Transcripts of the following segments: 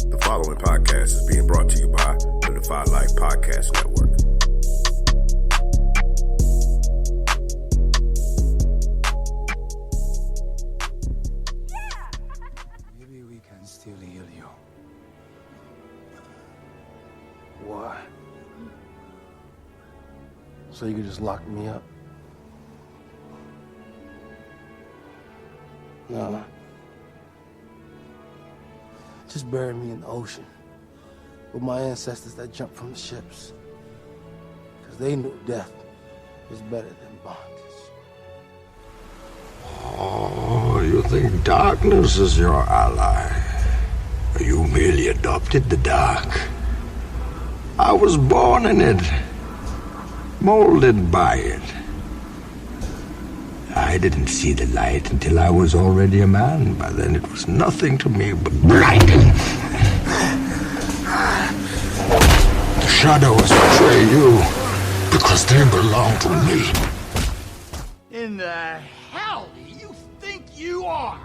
The following podcast is being brought to you by the Defy Life Podcast Network. Maybe we can still heal you. Why? So you could just lock me up? No. Just bury me in the ocean with my ancestors that jumped from the ships. Because they knew death was better than bondage. Oh, you think darkness is your ally? You merely adopted the dark. I was born in it, molded by it. I didn't see the light until I was already a man. By then it was nothing to me but blinding. The shadows betray you because they belong to me. In the hell do you think you are?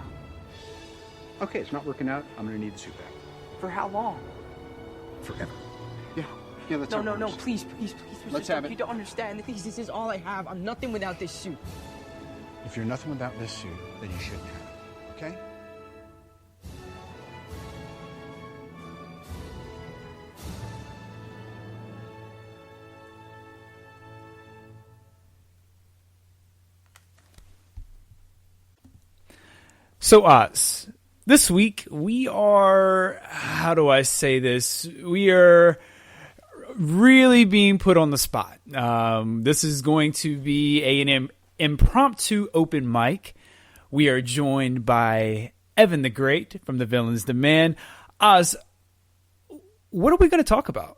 Okay, it's not working out. I'm gonna need the suit back. For how long? Forever. Yeah, that's No, how it no, works. please. Let's have it. You don't understand. This is all I have. I'm nothing without this suit. If you're nothing without this suit, then you shouldn't have it, okay? So, Oz, this week we are, how do I say this? We are really being put on the spot. This is going to be an impromptu open mic. We are joined by Evan the Great from The Villains Demand. Oz, what are we going to talk about?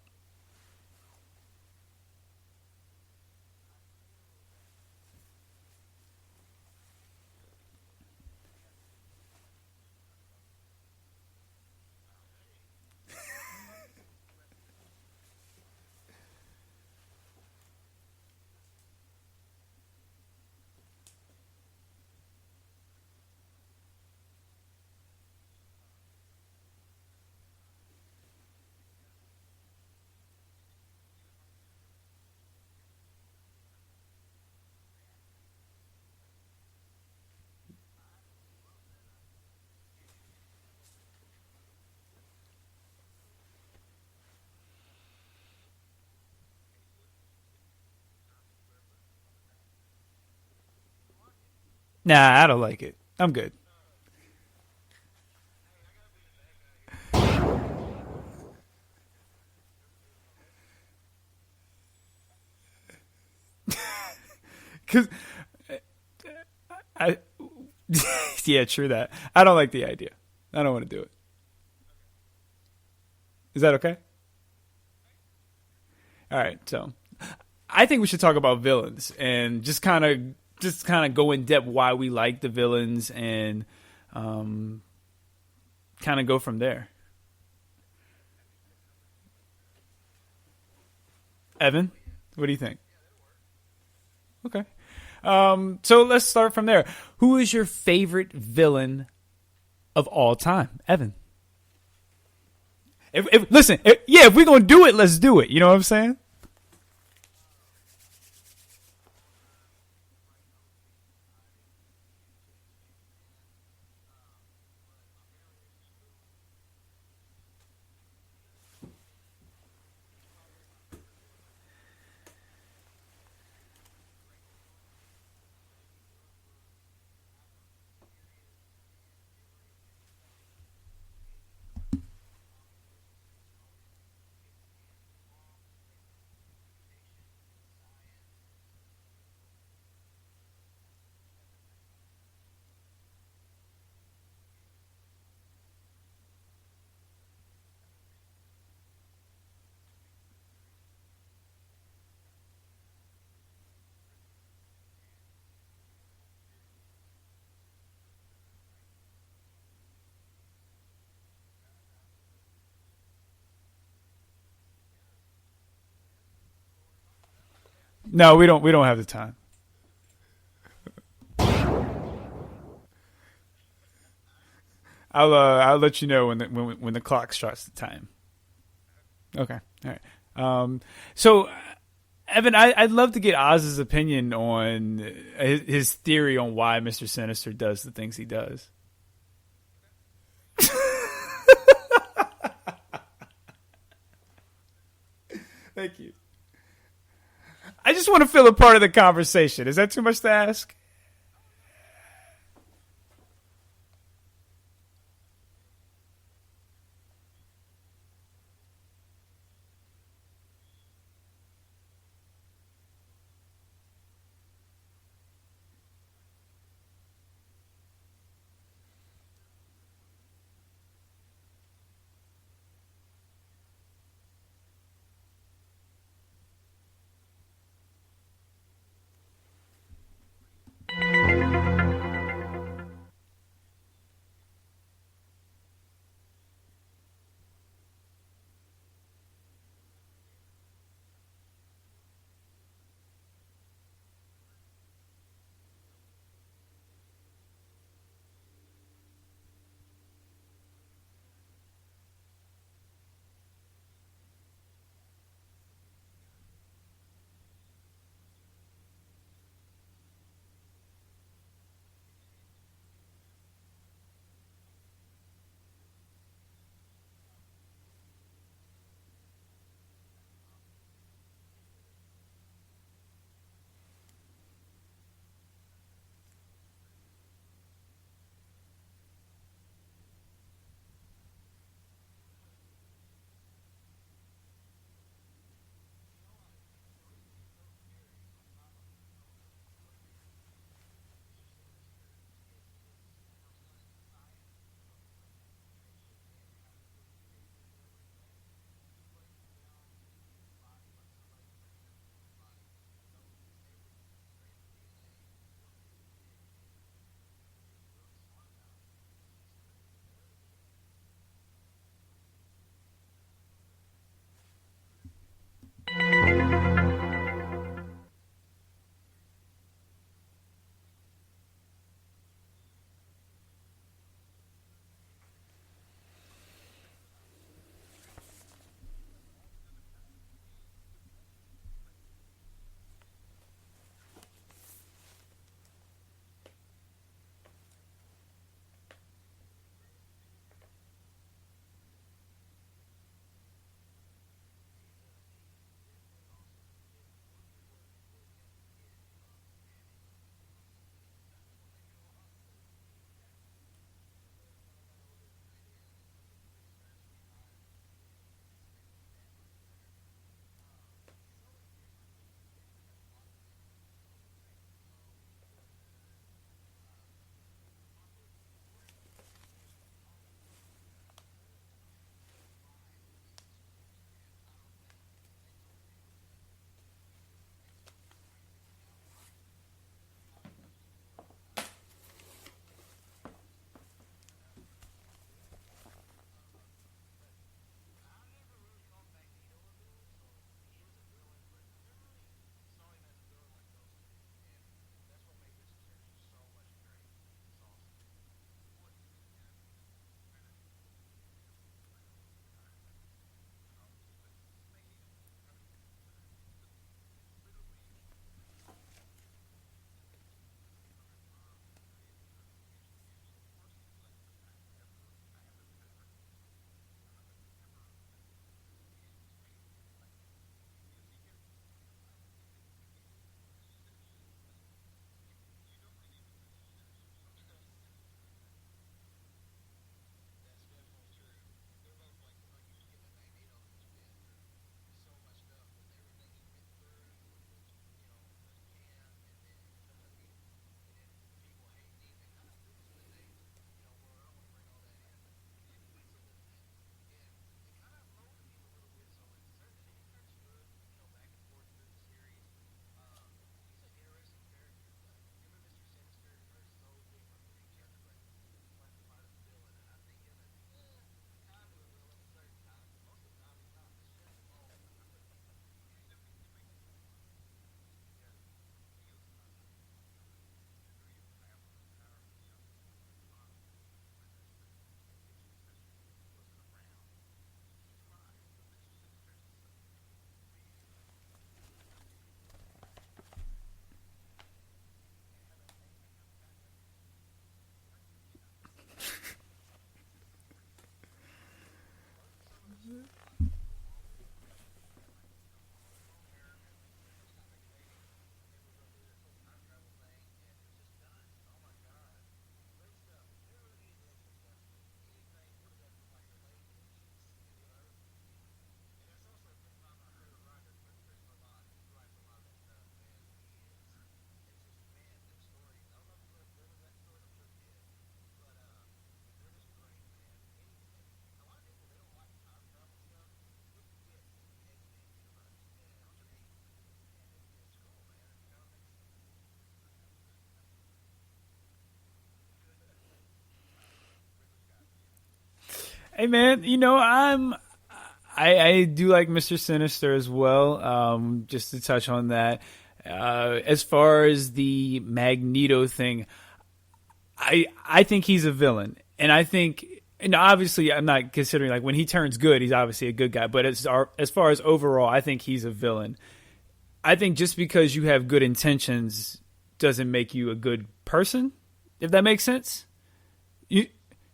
Nah, I don't like it. I'm good. Because yeah, true that. I don't like the idea. I don't want to do it. Is that okay? All right, so I think we should talk about villains and just kind of go in depth why we like the villains and kind of go from there. Evan, what do you think? Okay. So let's start from there. Who is your favorite villain of all time? Evan. If we're going to do it, let's do it. You know what I'm saying? No, we don't. We don't have the time. I'll let you know when the clock starts the time. Okay, all right. So, Evan, I'd love to get Oz's opinion on his theory on why Mr. Sinister does the things he does. Thank you. I just want to feel a part of the conversation. Is that too much to ask? Hey man, I do like Mr. Sinister as well. Just to touch on that, as far as the Magneto thing, I think he's a villain, and I think, and obviously I'm not considering like when he turns good, he's obviously a good guy. But as far as overall, I think he's a villain. I think just because you have good intentions doesn't make you a good person, if that makes sense.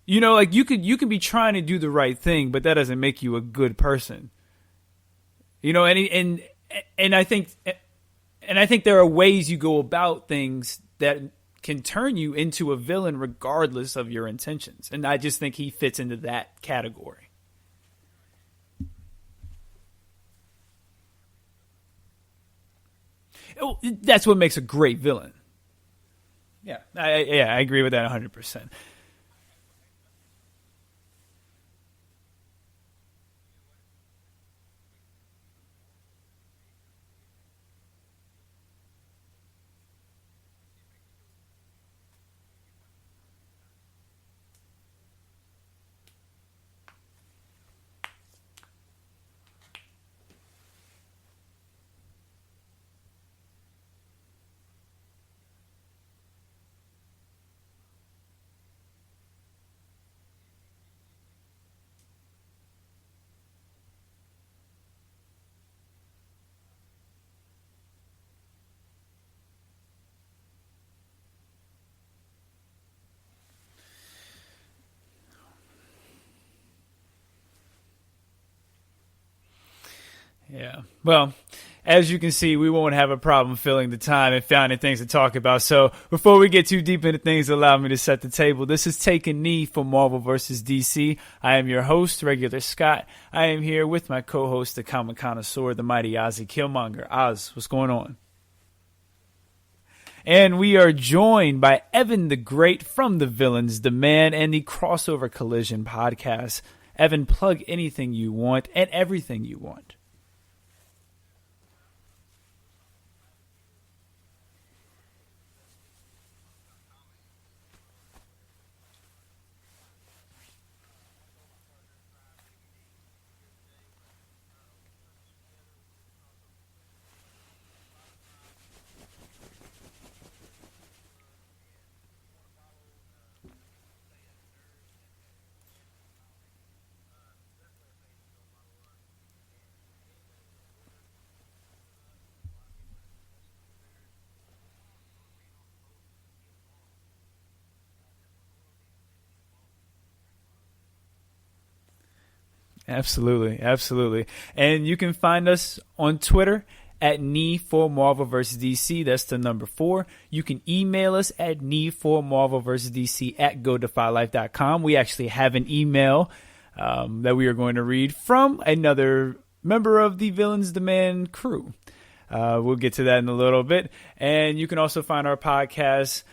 Like you could be trying to do the right thing, but that doesn't make you a good person. And I think there are ways you go about things that can turn you into a villain regardless of your intentions. And I just think he fits into that category. That's what makes a great villain. Yeah, I agree with that 100%. Yeah. Well, as you can see, we won't have a problem filling the time and finding things to talk about. So before we get too deep into things, allow me to set the table. This is Take a Knee for Marvel vs. DC. I am your host, Regular Scott. I am here with my co-host, the comic connoisseur, the mighty Ozzy Killmonger. Oz, what's going on? And we are joined by Evan the Great from The Villains Demand and the Crossover Collision podcast. Evan, plug anything you want and everything you want. Absolutely. And you can find us on Twitter at Knee for Marvel vs. DC. That's the number 4. You can email us at Knee for Marvel vs. DC at GoDefyLife.com. We actually have an email that we are going to read from another member of the Villains Demand crew. We'll get to that in a little bit. And you can also find our podcast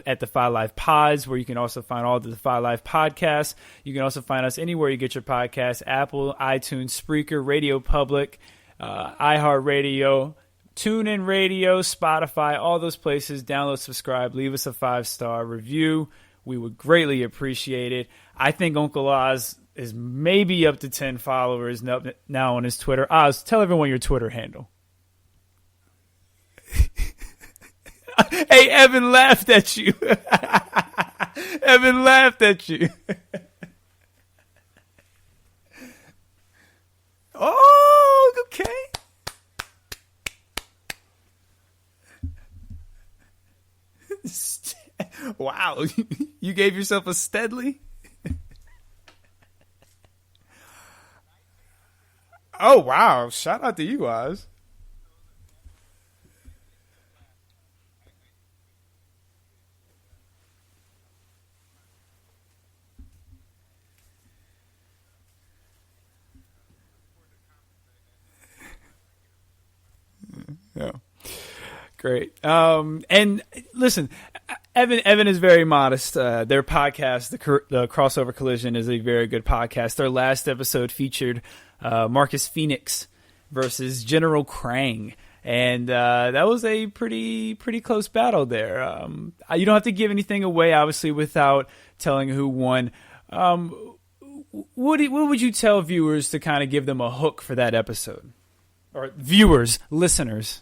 at Defy Life Pods, where you can also find all the Defy Life podcasts. You can also find us anywhere you get your podcasts: Apple, iTunes, Spreaker, Radio Public, iHeartRadio, TuneIn Radio, Spotify, all those places. Download, subscribe, leave us a 5-star review. We would greatly appreciate it. I think Uncle Oz is maybe up to 10 followers now on his Twitter. Oz, tell everyone your Twitter handle. Hey, Evan laughed at you. Evan laughed at you. Oh, okay. Wow. You gave yourself a Steadley? Oh, wow. Shout out to you, Oz. Yeah. Great. And listen, Evan is very modest. Their podcast, the Crossover Collision, is a very good podcast. Their last episode featured Marcus Phoenix versus General Krang. And that was a pretty close battle there. You don't have to give anything away, obviously, without telling who won. what would you tell viewers to kind of give them a hook for that episode? Or viewers, listeners?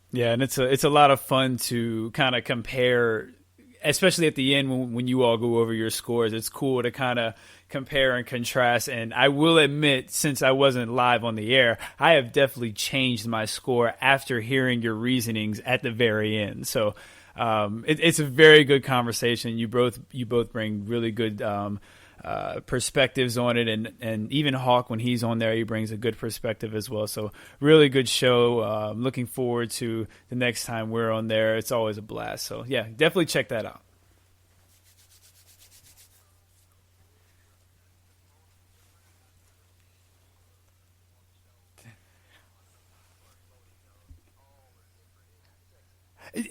Yeah, and it's a lot of fun to kind of compare, especially at the end when you all go over your scores. It's cool to kind of compare and contrast. And I will admit, since I wasn't live on the air, I have definitely changed my score after hearing your reasonings at the very end. So it's a very good conversation. You both bring really good perspectives on it, and even Hawk, when he's on there, he brings a good perspective as well. So really good show. Looking forward to the next time we're on there. It's always a blast. So yeah, definitely check that out.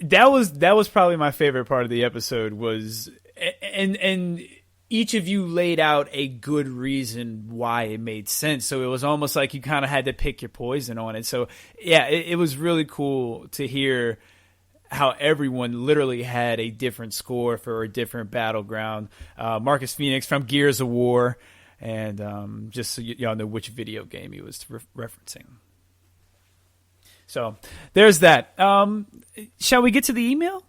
That was probably my favorite part of the episode was, and each of you laid out a good reason why it made sense. So it was almost like you kind of had to pick your poison on it. So yeah, it was really cool to hear how everyone literally had a different score for a different battleground. Marcus Phoenix from Gears of War, and just so y'all know which video game he was referencing. So there's that. Shall we get to the email?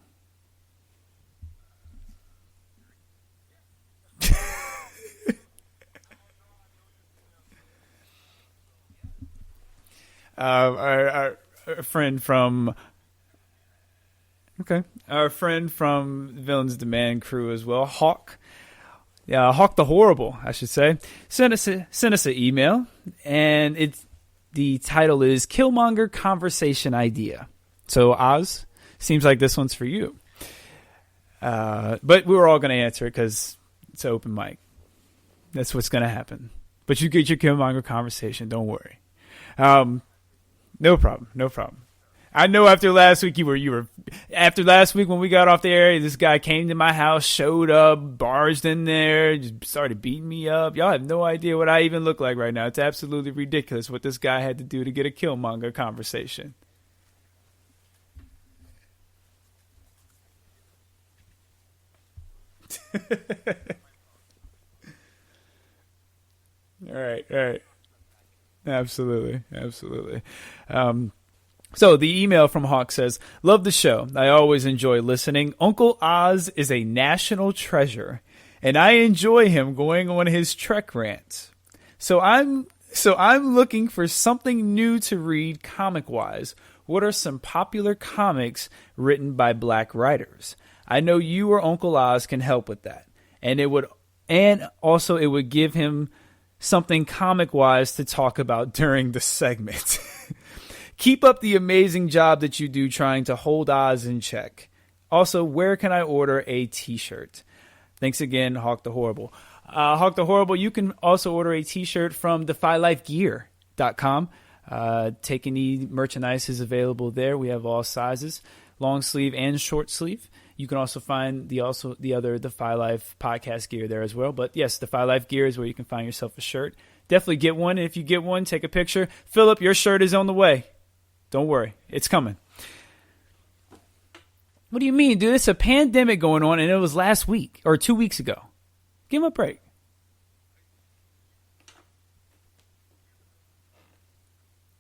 Our friend from Villains Demand crew as well, Hawk the Horrible, I should say, sent us an email, and the title is Killmonger Conversation Idea. So Oz, seems like this one's for you, but we were all going to answer it because it's an open mic. That's what's going to happen. But you get your Killmonger conversation. Don't worry. No problem. I know after last week after last week when we got off the air, this guy came to my house, showed up, barged in there, just started beating me up. Y'all have no idea what I even look like right now. It's absolutely ridiculous what this guy had to do to get a Killmonger conversation. All right. Absolutely. So the email from Hawk says, love the show. I always enjoy listening. Uncle Oz is a national treasure, and I enjoy him going on his Trek rants. So I'm looking for something new to read comic-wise. What are some popular comics written by black writers? I know you or Uncle Oz can help with that. And it would give him something comic-wise to talk about during the segment. Keep up the amazing job that you do trying to hold Oz in check. Also, where can I order a t-shirt? Thanks again, Hawk the Horrible. Hawk the Horrible, you can also order a t-shirt from defylifegear.com. Take Any merchandise is available there. We have all sizes, long sleeve and short sleeve. You can also find the other Defy Life podcast gear there as well. But yes, Defy Life gear is where you can find yourself a shirt. Definitely get one. And if you get one, take a picture. Philip, your shirt is on the way. Don't worry. It's coming. What do you mean, dude? It's a pandemic going on, and it was last week or 2 weeks ago. Give him a break.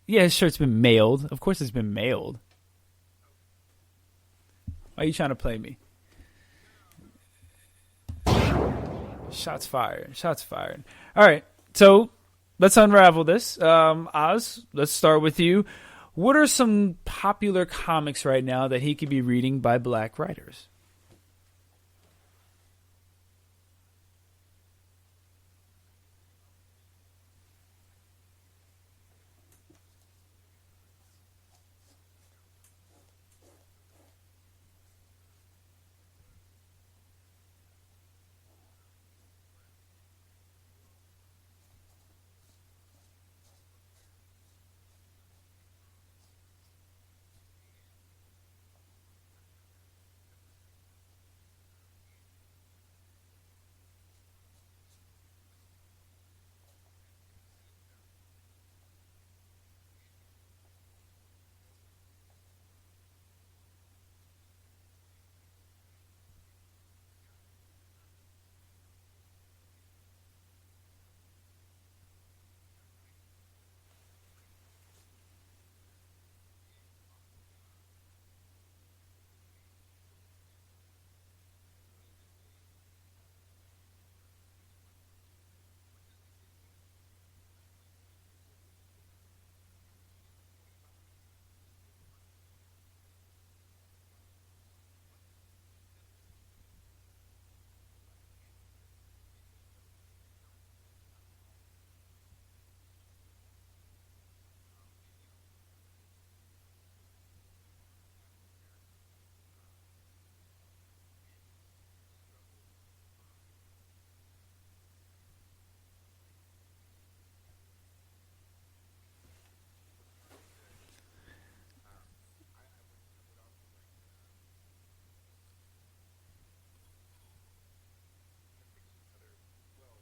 Yeah, his shirt's been mailed. Of course it's been mailed. Why are you trying to play me? Shots fired. All right. So let's unravel this. Oz, let's start with you. What are some popular comics right now that he could be reading by black writers?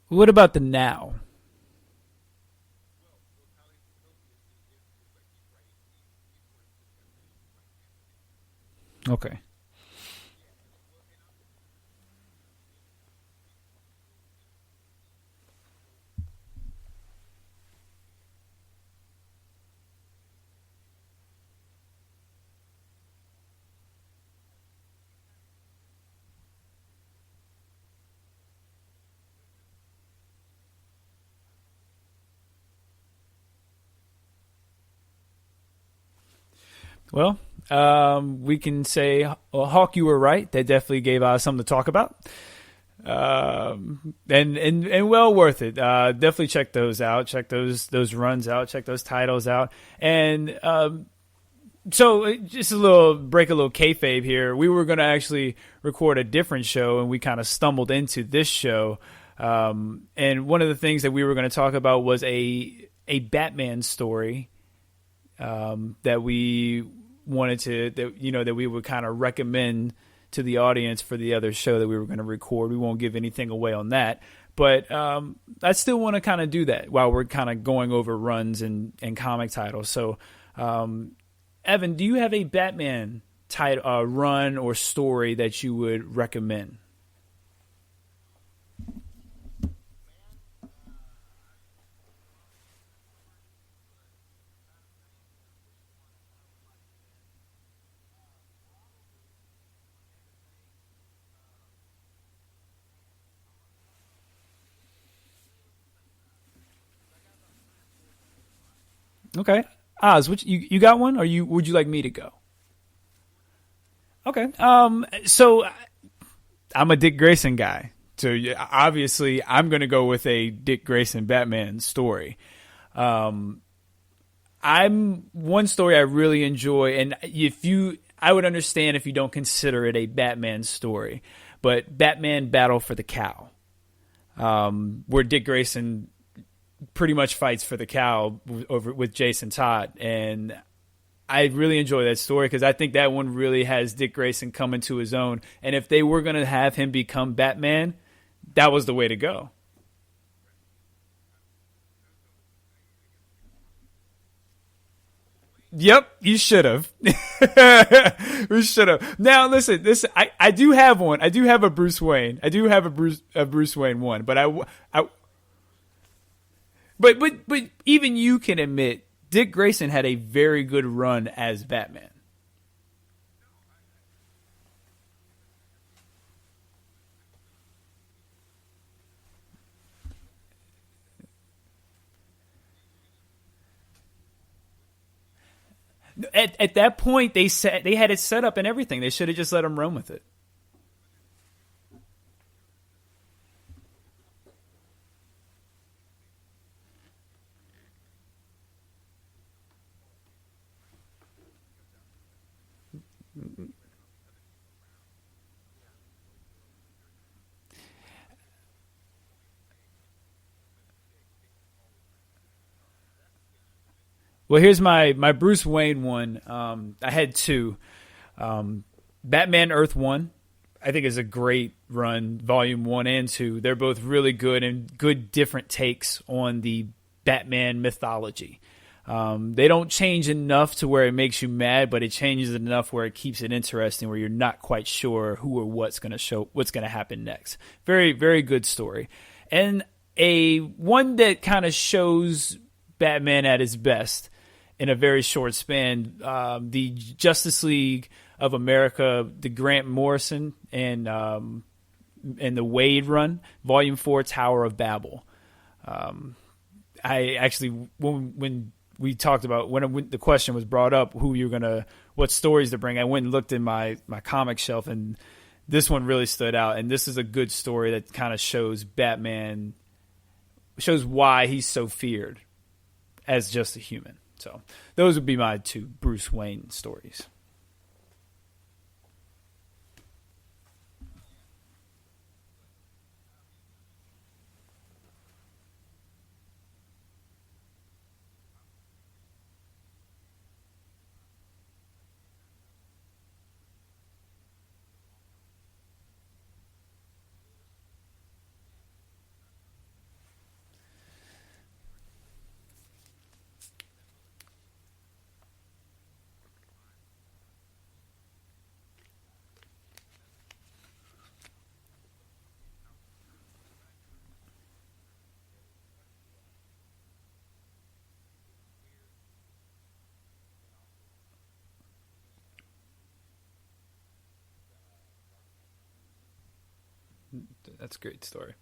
What about the now? Okay. Well, we can say, well, Hawk, you were right. That definitely gave us something to talk about. And well worth it. Definitely check those out. Check those runs out. Check those titles out. And so just a little kayfabe here. We were going to actually record a different show, and we kind of stumbled into this show. And one of the things that we were going to talk about was a Batman story that we wanted to, that we would kind of recommend to the audience for the other show that we were going to record. We won't give anything away on that, but I still want to kind of do that while we're kind of going over runs and comic titles. So, Evan, do you have a Batman run or story that you would recommend? Okay. Oz, you got one, or would you like me to go? Okay. So I'm a Dick Grayson guy. So obviously I'm going to go with a Dick Grayson Batman story. I'm one story I really enjoy, and I would understand if you don't consider it a Batman story, but Batman Battle for the Cow, where Dick Grayson pretty much fights for the cow over with Jason Todd. And I really enjoy that story because I think that one really has Dick Grayson come into his own. And if they were going to have him become Batman, that was the way to go. Yep, you should have. We should have. Now, listen. I do have one. I do have a Bruce Wayne. I do have a Bruce Wayne one. But even you can admit Dick Grayson had a very good run as Batman. At that point, they had it set up and everything. They should have just let him run with it. Well, here's my Bruce Wayne one. I had two. Batman Earth 1, I think, is a great run, volume 1 and 2. They're both really good and good different takes on the Batman mythology. They don't change enough to where it makes you mad, but it changes enough where it keeps it interesting, where you're not quite sure who or what's going to happen next. Very, very good story. And a one that kind of shows Batman at his best in a very short span, the Justice League of America, the Grant Morrison and the Wade run, Volume 4, Tower of Babel. I actually, when we talked about, when the question was brought up, what stories to bring, I went and looked in my comic shelf, and this one really stood out. And this is a good story that kind of shows Batman, shows why he's so feared as just a human. So those would be my two Bruce Wayne stories. That's a great story.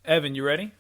Evan, you ready?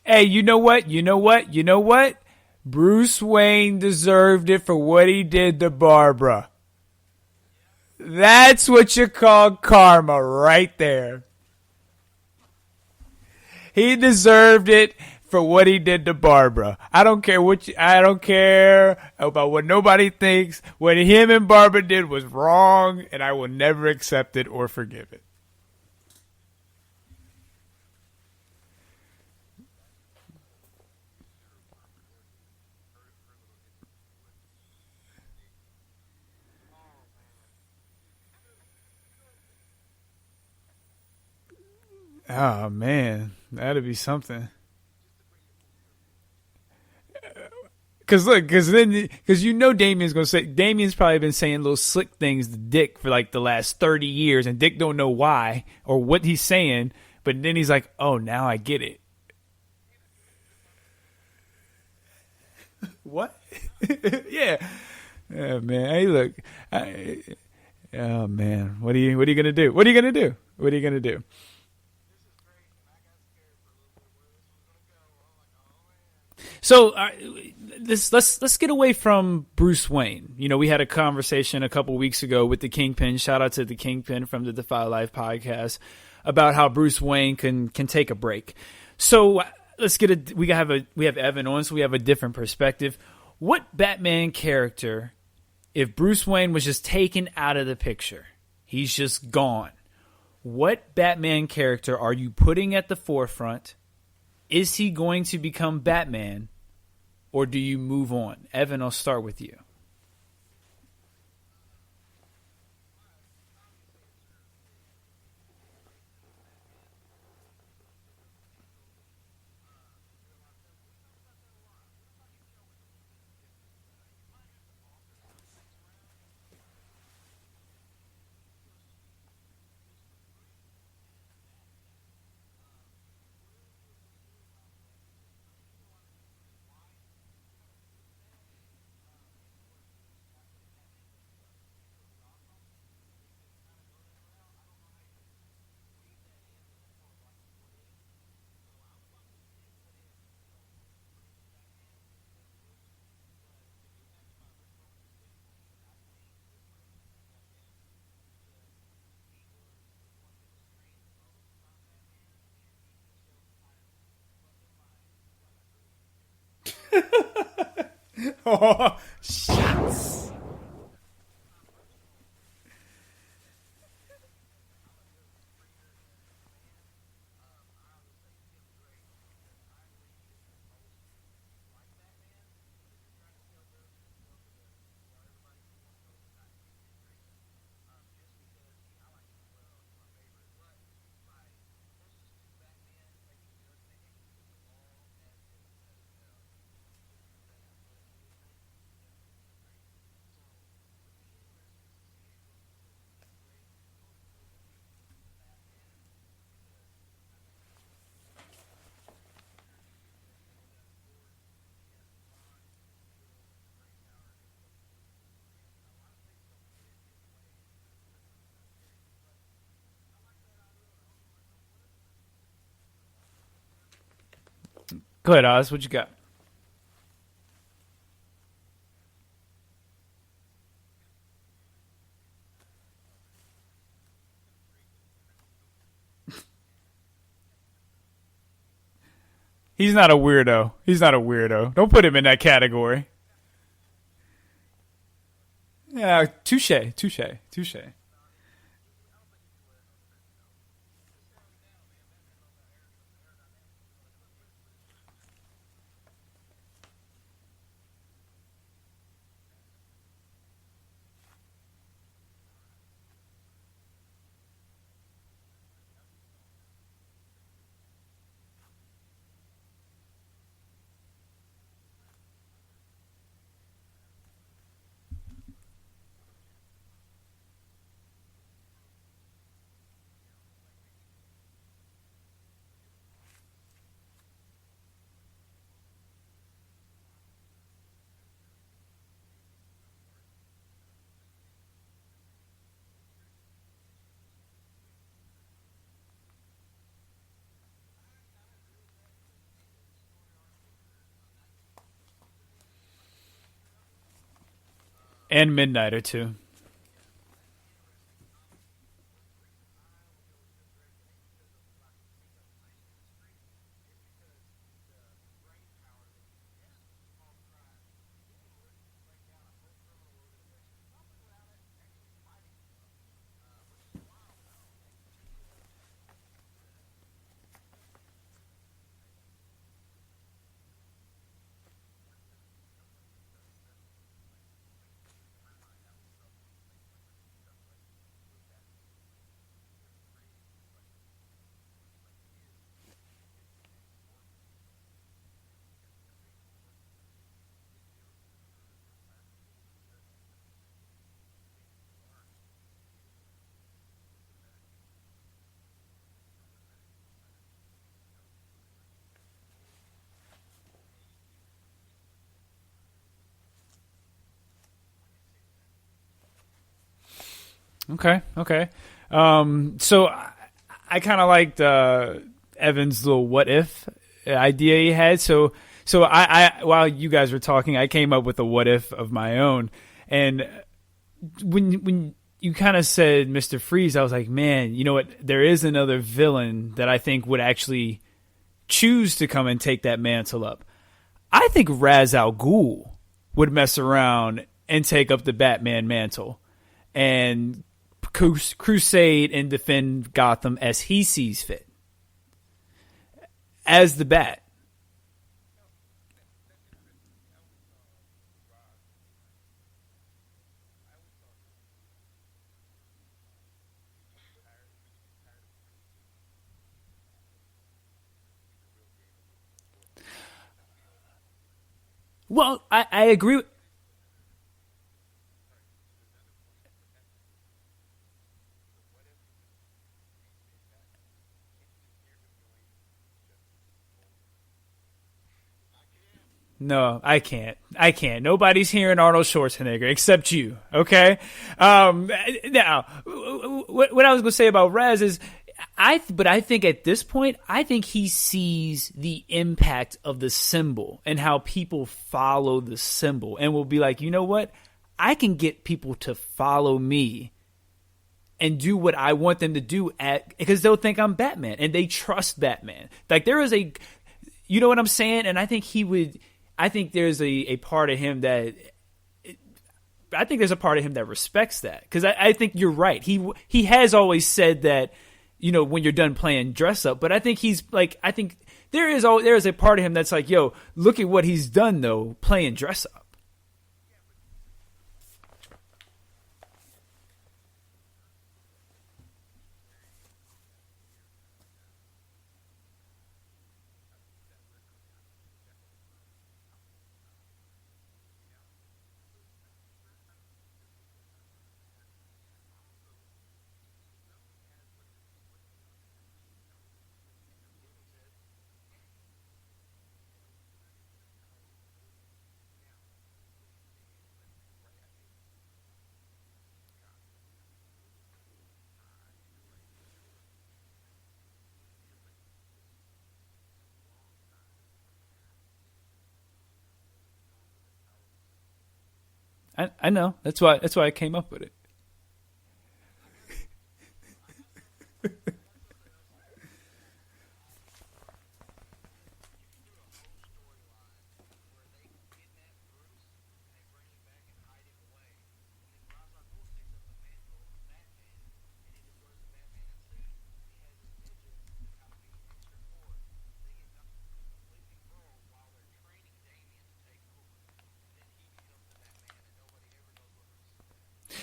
Hey, you know what? You know what? You know what? Bruce Wayne deserved it for what he did to Barbara. That's what you call karma right there. He deserved it for what he did to Barbara. I don't care I don't care about what nobody thinks. What him and Barbara did was wrong, and I will never accept it or forgive it. Oh man, that'd be something. Because you know Damien's gonna say, Damien's probably been saying little slick things to Dick for like the last 30 years, and Dick don't know why or what he's saying, but then he's like, oh, now I get it. What? Yeah. Yeah, man. Hey, look. Oh man, what are you gonna do? What are you gonna do? What are you gonna do? So let's get away from Bruce Wayne. You know, we had a conversation a couple weeks ago with the Kingpin. Shout out to the Kingpin from the Defy Life podcast about how Bruce Wayne can take a break. So let's get we have Evan on, so we have a different perspective. What Batman character, if Bruce Wayne was just taken out of the picture, he's just gone, what Batman character are you putting at the forefront? Is he going to become Batman, or do you move on? Evan, I'll start with you. Oh, shots. Go ahead, Oz. What you got? He's not a weirdo. He's not a weirdo. Don't put him in that category. Yeah, touche. And Midnighter too. Okay. So I kind of liked Evan's little what if idea he had. So I while you guys were talking, I came up with a what if of my own. And when you kind of said Mr. Freeze, I was like, man, you know what? There is another villain that I think would actually choose to come and take that mantle up. I think Ra's al Ghul would mess around and take up the Batman mantle and crusade and defend Gotham as he sees fit. As the Bat. Well, I agree. No, I can't. Nobody's hearing Arnold Schwarzenegger except you. Okay. Now, what I was going to say about Raz is, I think at this point, I think he sees the impact of the symbol and how people follow the symbol, and will be like, you know what? I can get people to follow me and do what I want them to do because they'll think I'm Batman and they trust Batman. Like there is you know what I'm saying? And I think I think there's a part of him that respects that, because I think you're right. He has always said that, you know, when you're done playing dress up, but I think I think there is a part of him that's like, yo, look at what he's done though, playing dress up. I know. That's why I came up with it.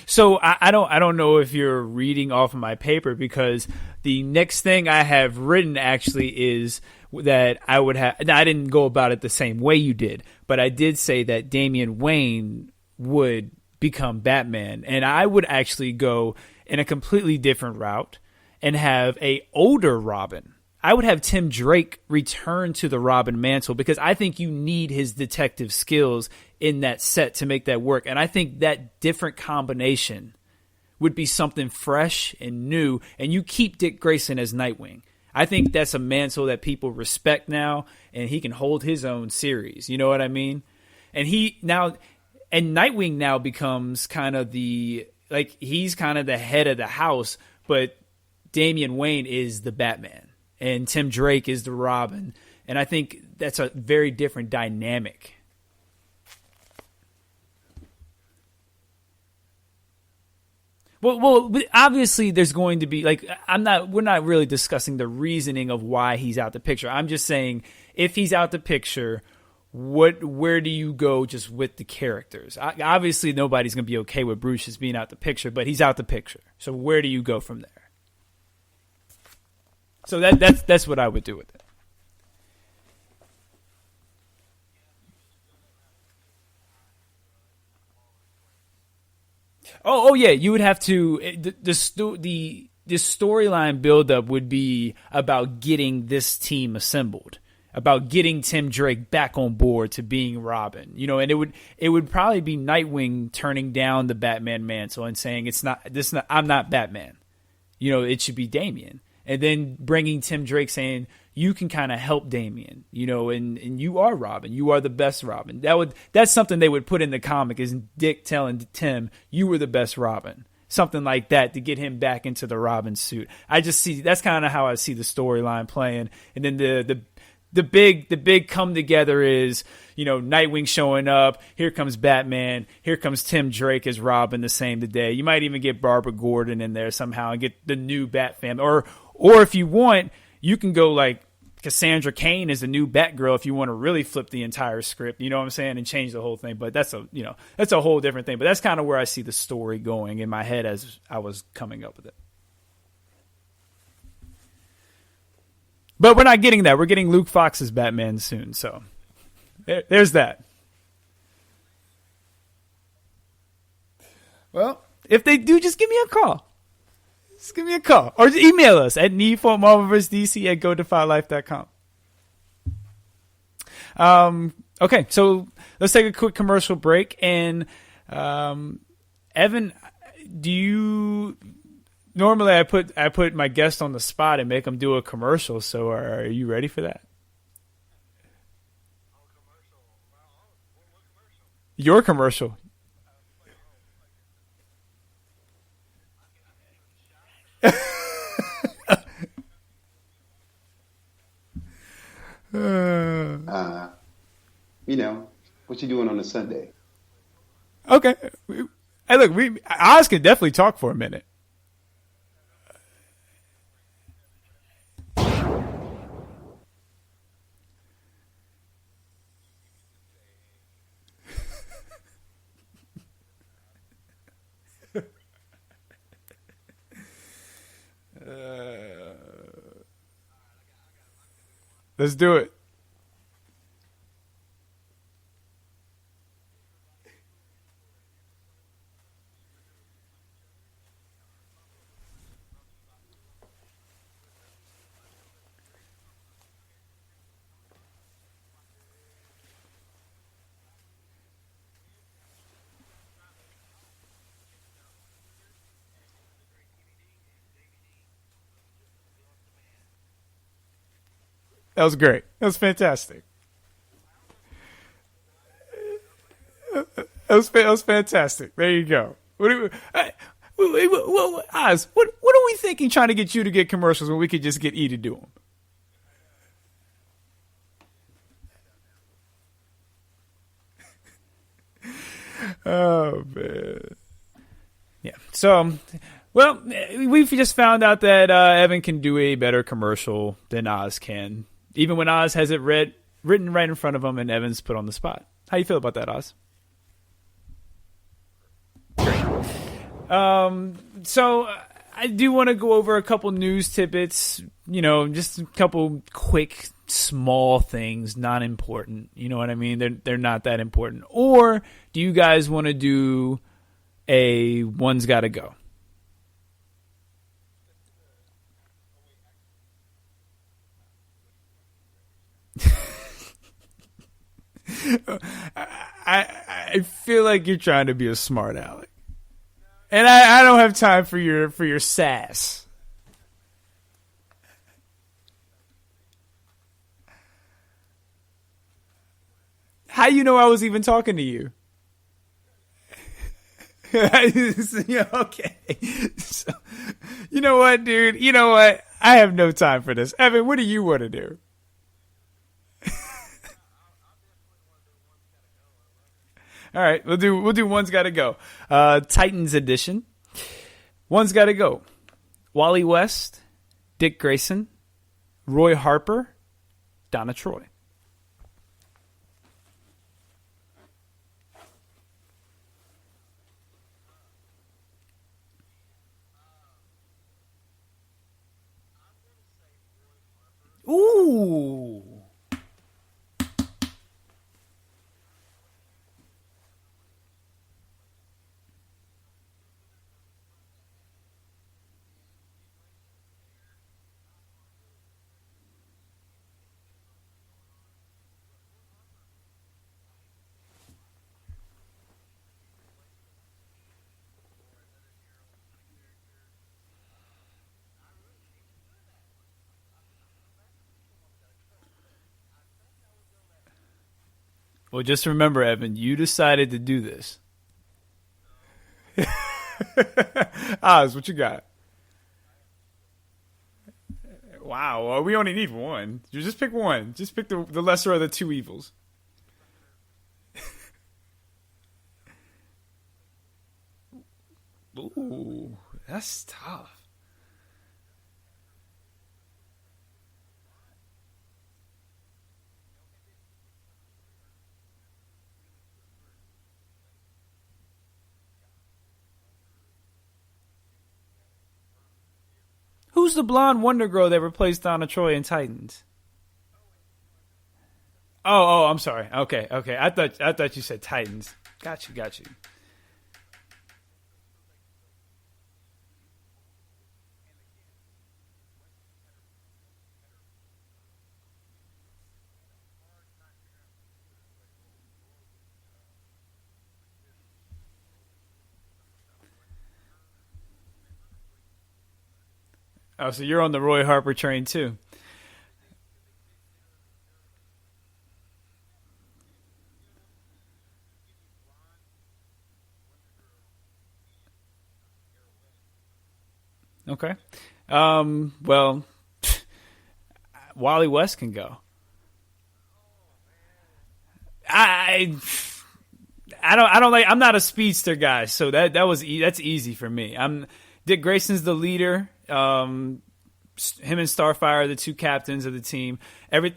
So I don't know if you're reading off of my paper, because the next thing I have written actually is that I would have. Now, I didn't go about it the same way you did, but I did say that Damian Wayne would become Batman, and I would actually go in a completely different route and have a older Robin. I would have Tim Drake return to the Robin mantle, because I think you need his detective skills in that set to make that work. And I think that different combination would be something fresh and new. And you keep Dick Grayson as Nightwing. I think that's a mantle that people respect now, and he can hold his own series. You know what I mean? And and Nightwing now becomes kind of he's kind of the head of the house, but Damian Wayne is the Batman and Tim Drake is the Robin. And I think that's a very different dynamic. Well, obviously there's going to be we're not really discussing the reasoning of why he's out the picture. I'm just saying if he's out the picture, where do you go just with the characters? Obviously nobody's going to be okay with Bruce just being out the picture, but he's out the picture. So where do you go from there? So that's what I would do with it. Oh yeah, you would have to the storyline buildup would be about getting this team assembled, about getting Tim Drake back on board to being Robin, and it would probably be Nightwing turning down the Batman mantle and saying I'm not Batman, it should be Damian, and then bringing Tim Drake saying you can kind of help Damian, and you are Robin. You are the best Robin. That's something they would put in the comic is Dick telling Tim, you were the best Robin. Something like that to get him back into the Robin suit. I just see that's kind of how I see the storyline playing. And then the big come together is, Nightwing showing up. Here comes Batman. Here comes Tim Drake as Robin the same today. You might even get Barbara Gordon in there somehow and get the new Bat family. Or if you want, you can go like Cassandra Cain is the new Batgirl if you want to really flip the entire script, you know what I'm saying, and change the whole thing. But that's a whole different thing. But that's kind of where I see the story going in my head as I was coming up with it. But we're not getting that. We're getting Luke Fox's Batman soon. So there's that. Well, if they do, just give me a call. Just give me a call. Or just email us at needformarvelvsdc@godefylife.com. Okay, so let's take a quick commercial break. And Evan, do you... Normally I put my guest on the spot and make them do a commercial, so are you ready for that? Your commercial. What you doing on a Sunday? Okay. Hey, look, Oz can definitely talk for a minute. Let's do it. That was great. That was fantastic. That was fantastic. There you go. Oz, what are we thinking trying to get you to get commercials when we could just get E to do them? Oh, man. Yeah. So, well, we've just found out that Evan can do a better commercial than Oz can. Even when Oz has it written right in front of him and Evan's put on the spot. How you feel about that, Oz? Great. So I do want to go over a couple news tidbits, just a couple quick, small things, not important. You know what I mean? They're not that important. Or do you guys want to do a one's got to go? I feel like you're trying to be a smart aleck, and I don't have time for your sass. How you know I was even talking to you? Yeah, okay. So, you know what, dude? You know what? I have no time for this. Evan, what do you want to do? All right, we'll do One's Gotta Go. Titans edition. One's Gotta Go. Wally West, Dick Grayson, Roy Harper, Donna Troy. Ooh. Well, just remember, Evan, you decided to do this. Oz, what you got? Wow, well, we only need one. You just pick one. Just pick the lesser of the two evils. Ooh, that's tough. Who's the blonde Wonder Girl that replaced Donna Troy in Titans? Oh, I'm sorry. Okay. I thought you said Titans. Got you. Oh, so you're on the Roy Harper train too. Okay. Well, Wally West can go. I'm not a speedster guy, so that's easy for me. Dick Grayson's the leader. Him and Starfire are the two captains of the team. Evan,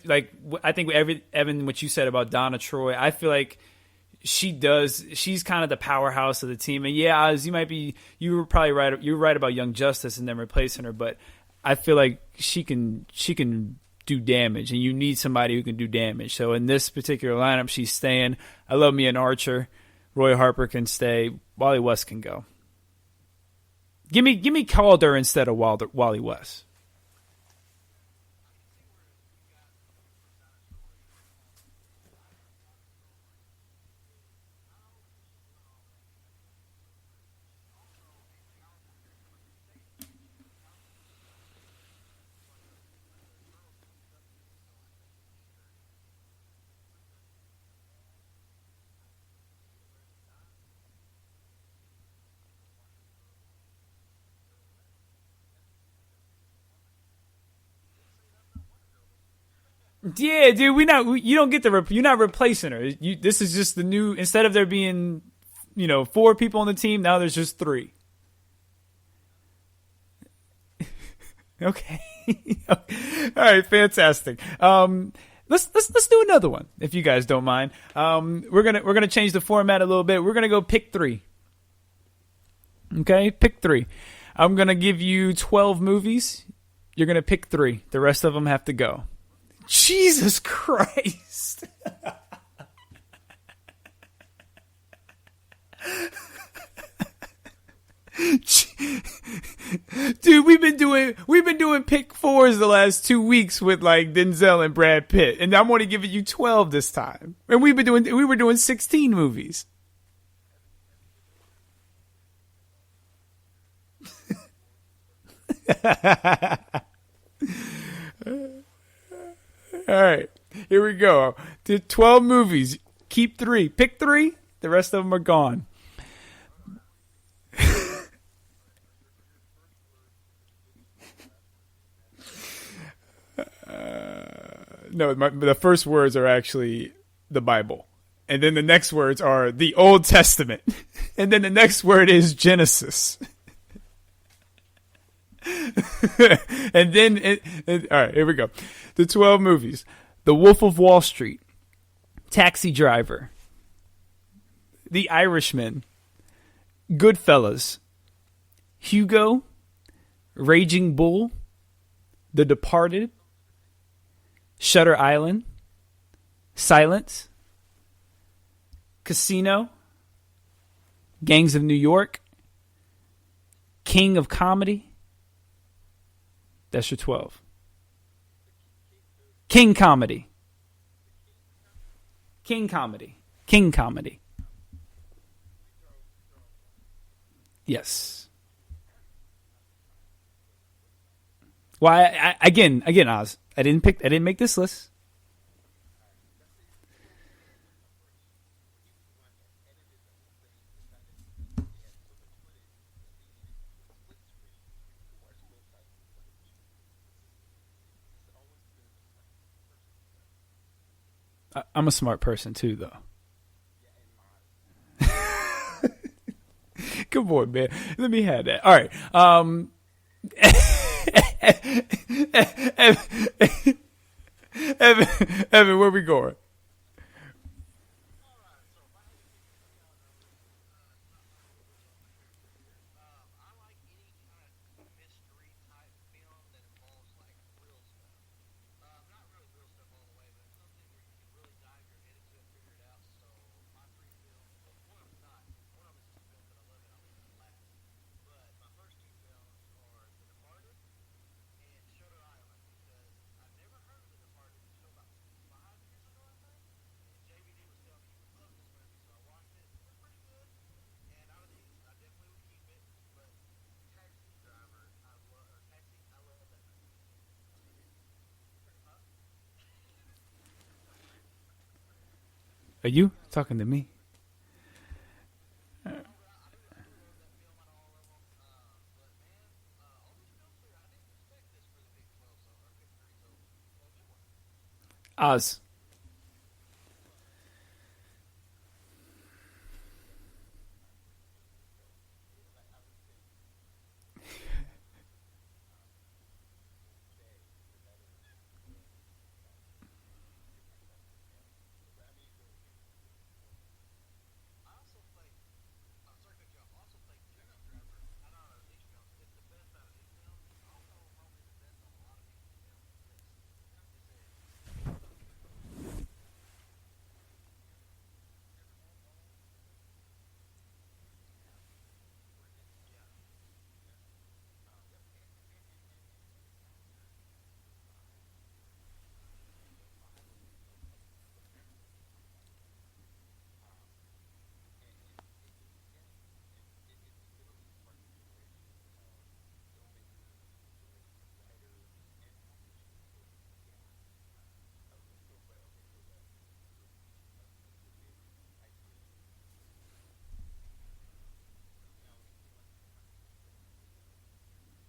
what you said about Donna Troy, I feel like she's kind of the powerhouse of the team. And yeah, Oz, you were probably right. You were right about Young Justice and them replacing her, but I feel like she can do damage, and you need somebody who can do damage. So in this particular lineup, she's staying. I love me an Archer. Roy Harper can stay. Wally West can go. Give me Calder instead of Wally West. Yeah, dude, you don't get you're not replacing her. This is just the new, instead of there being, 4 people on the team, now there's just 3. Okay. All right, fantastic. Let's do another one if you guys don't mind. We're gonna change the format a little bit. We're gonna go pick 3. Okay, pick 3. I'm gonna give you 12 movies. You're gonna pick 3. The rest of them have to go. Jesus Christ. Dude, we've been doing pick 4s the last 2 weeks with like Denzel and Brad Pitt, and I'm only giving you 12 this time. And we were doing 16 movies. All right, here we go. Did 12 movies. Keep 3. Pick 3. The rest of them are gone. No, the first words are actually the Bible. And then the next words are the Old Testament. And then the next word is Genesis. And then, all right, here we go. The 12 movies. The Wolf of Wall Street. Taxi Driver. The Irishman. Goodfellas. Hugo. Raging Bull. The Departed. Shutter Island. Silence. Casino. Gangs of New York. King of Comedy. That's your 12. King Comedy. King Comedy. King Comedy. Yes. Well, again, Oz. I didn't make this list. I'm a smart person too, though. Good boy, man. Let me have that. All right. Evan, where we going? Are you talking to me? Oz.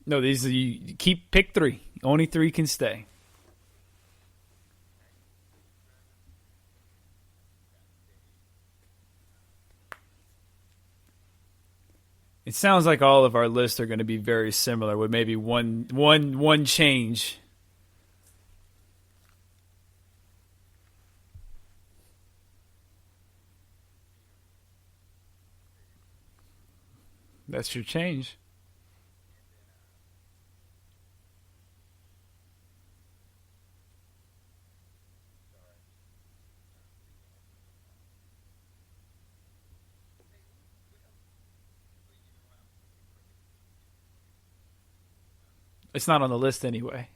No, these are, you pick 3. Only 3 can stay. It sounds like all of our lists are going to be very similar, with maybe one change. That's your change. It's not on the list anyway.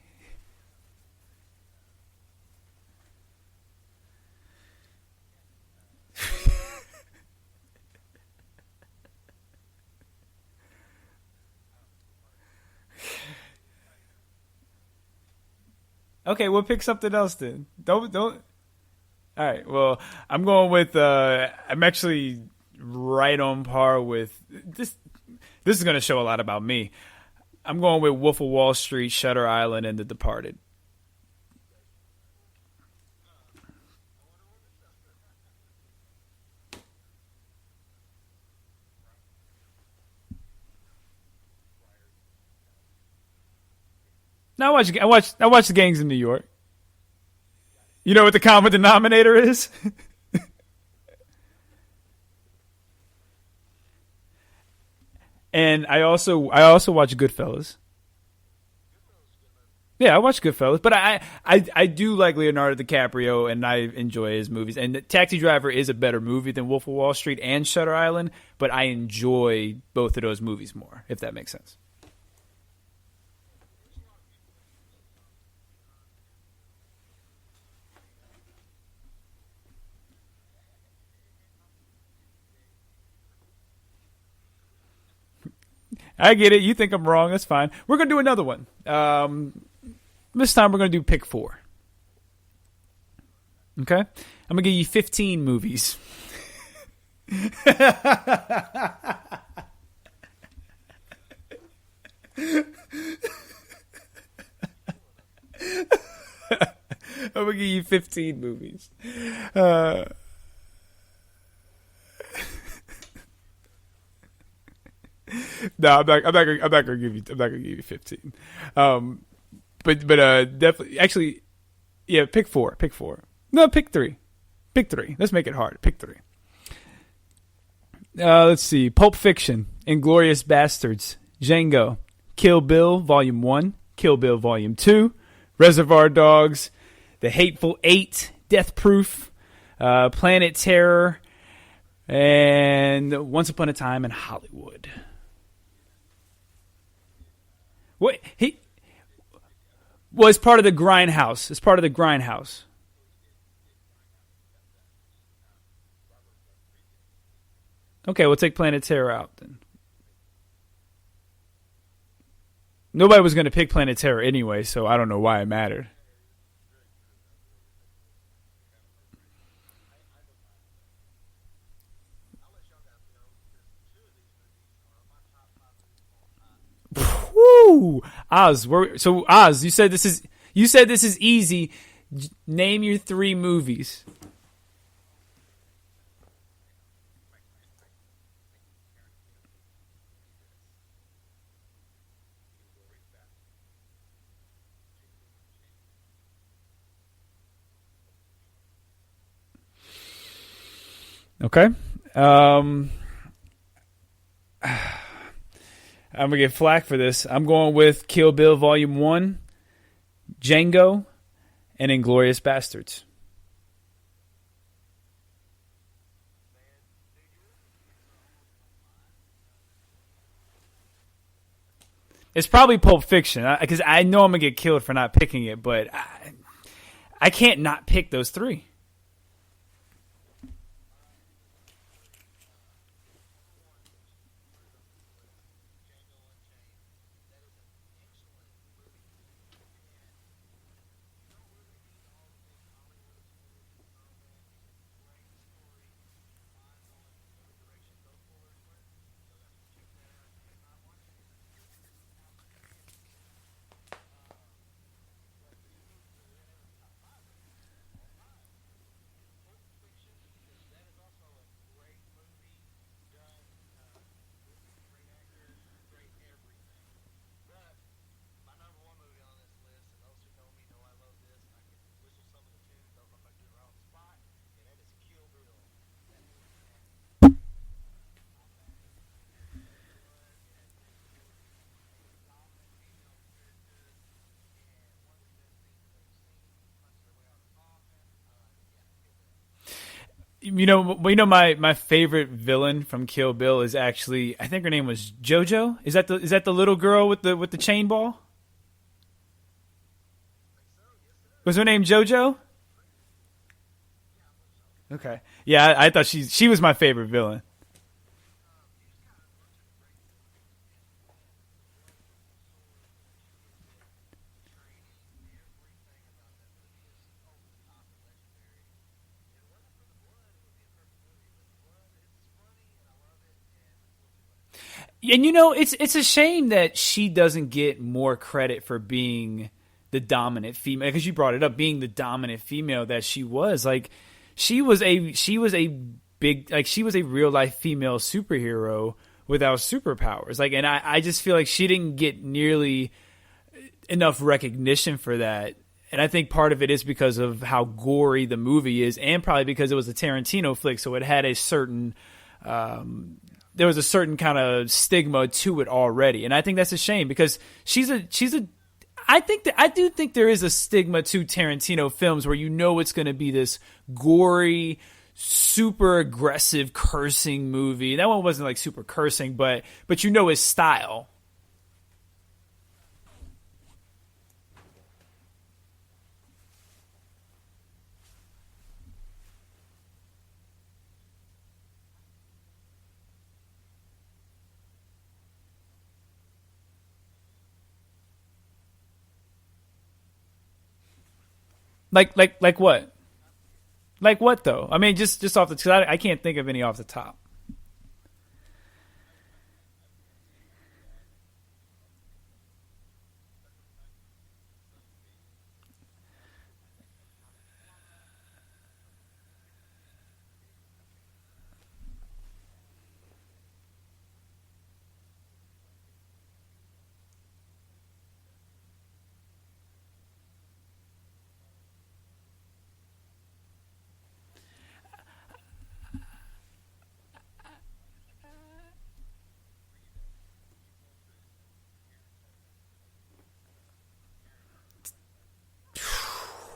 Okay, we'll pick something else then. Don't. All right. Well, I'm going with. I'm actually right on par with this. This is going to show a lot about me. I'm going with Wolf of Wall Street, Shutter Island, and The Departed. No, I watch the Gangs in New York. You know what the common denominator is? And I also watch Goodfellas. Yeah, I watch Goodfellas, but I do like Leonardo DiCaprio, and I enjoy his movies. And Taxi Driver is a better movie than Wolf of Wall Street and Shutter Island, but I enjoy both of those movies more, if that makes sense. I get it. You think I'm wrong. That's fine. We're going to do another one. This time we're going to do pick 4. Okay? I'm going to give you 15 movies. I'm going to give you 15 movies. No, I'm not gonna give you 15. But definitely, actually, yeah, pick 4. No, pick 3. Pick 3. Let's make it hard. Pick 3. Let's see: Pulp Fiction, Inglourious Bastards, Django, Kill Bill Volume 1, Kill Bill Volume 2, Reservoir Dogs, The Hateful Eight, Death Proof, Planet Terror, and Once Upon a Time in Hollywood. What he was part of the Grindhouse. It's part of the Grindhouse. Okay, we'll take Planet Terror out then. Nobody was going to pick Planet Terror anyway, so I don't know why it mattered. Woo! Oz, Oz, you said this is easy. Name your 3 movies. Okay. I'm going to get flack for this. I'm going with Kill Bill Volume 1, Django, and Inglourious Bastards. It's probably Pulp Fiction, because I know I'm going to get killed for not picking it, but I can't not pick those 3. You know, my favorite villain from Kill Bill is actually, I think her name was JoJo. Is that the little girl with the chain ball? Was her name JoJo? Okay, yeah, I thought she was my favorite villain. And it's a shame that she doesn't get more credit for being the dominant female, because you brought it up, being the dominant female that she was. Like, she was a real life female superhero without superpowers. Like, and I just feel like she didn't get nearly enough recognition for that. And I think part of it is because of how gory the movie is, and probably because it was a Tarantino flick, so it had a certain there was a certain kind of stigma to it already. And I think that's a shame, because I do think there is a stigma to Tarantino films where it's going to be this gory, super aggressive cursing movie. That one wasn't like super cursing, but his style. Like what? Like what though? I mean, just off the, cause I can't think of any off the top.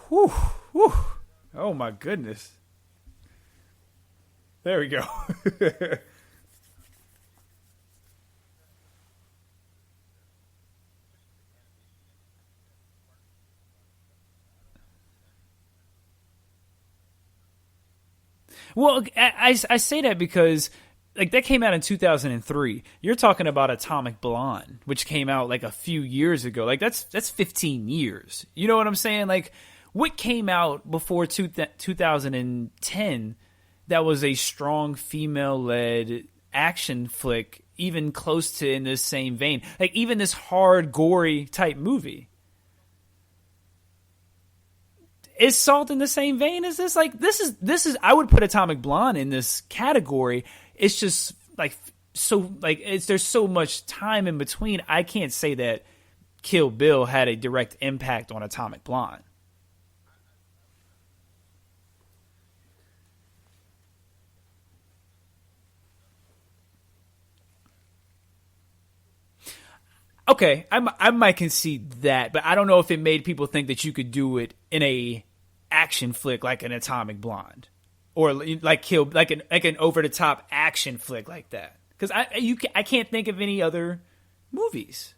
Whew, whew. Oh my goodness. There we go. Well, I say that because like that came out in 2003. You're talking about Atomic Blonde, which came out like a few years ago. Like that's 15 years. You know what I'm saying? Like what came out before 2010 that was a strong female-led action flick, even close to in this same vein? Like even this hard, gory type movie. Is Salt in the same vein as this? Like this is I would put Atomic Blonde in this category. It's just like so like there's so much time in between. I can't say that Kill Bill had a direct impact on Atomic Blonde. Okay, I might concede that, but I don't know if it made people think that you could do it in a action flick like an Atomic Blonde, or like an over the top action flick like that. Because I can't think of any other movies.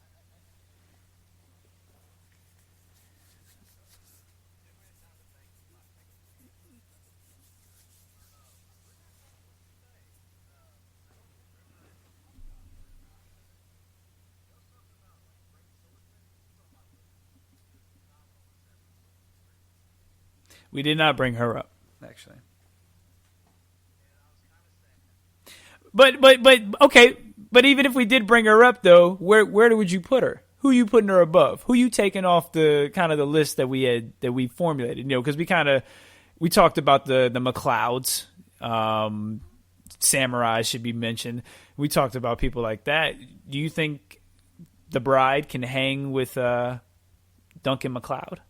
We did not bring her up, actually. But okay. But even if we did bring her up, though, where would you put her? Who you putting her above? Who you taking off the kind of the list that we formulated? You know, because we talked about the McLeods, Samurai should be mentioned. We talked about people like that. Do you think The Bride can hang with Duncan MacLeod?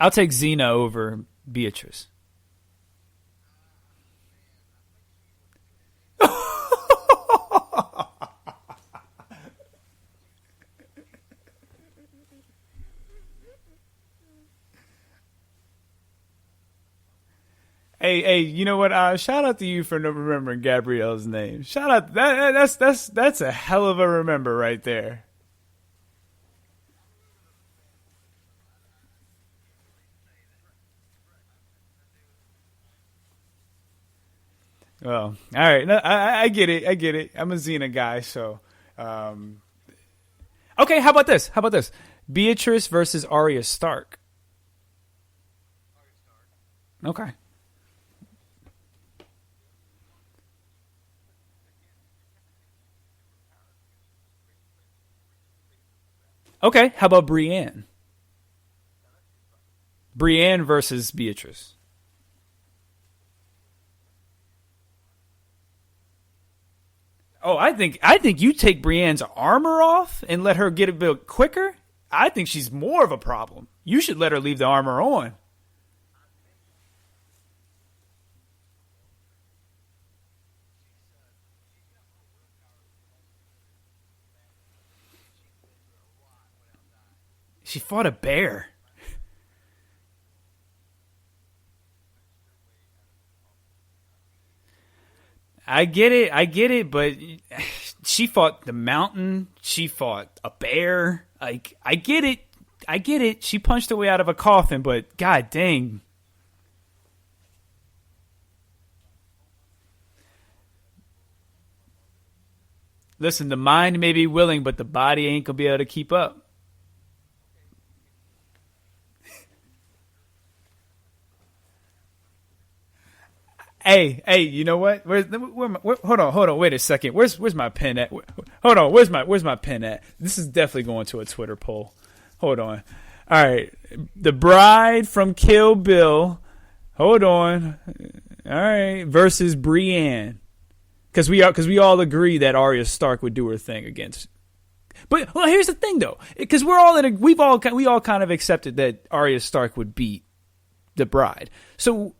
I'll take Xena over Beatrice. Hey, you know what? Shout out to you for remembering Gabrielle's name. Shout out. That's a hell of a remember right there. Well, all right. No, I get it. I get it. I'm a Xena guy, so. Okay, how about this? Beatrice versus Arya Stark. Okay. Okay, how about Brienne? Brienne versus Beatrice. Oh, I think you take Brienne's armor off and let her get a bit quicker. I think she's more of a problem. You should let her leave the armor on. She fought a bear. I get it, but she fought the mountain. She fought a bear. Like, I get it. She punched her way out of a coffin, but god dang. Listen, the mind may be willing, but the body ain't gonna be able to keep up. Hey, you know what? Hold on, wait a second. Where's my pen at? Hold on, where's my pen at? This is definitely going to a Twitter poll. Hold on. All right, the bride from Kill Bill. Hold on. All right, versus Brienne, because we all agree that Arya Stark would do her thing against. But well, here's the thing though, because we all kind of accepted that Arya Stark would beat the bride. So.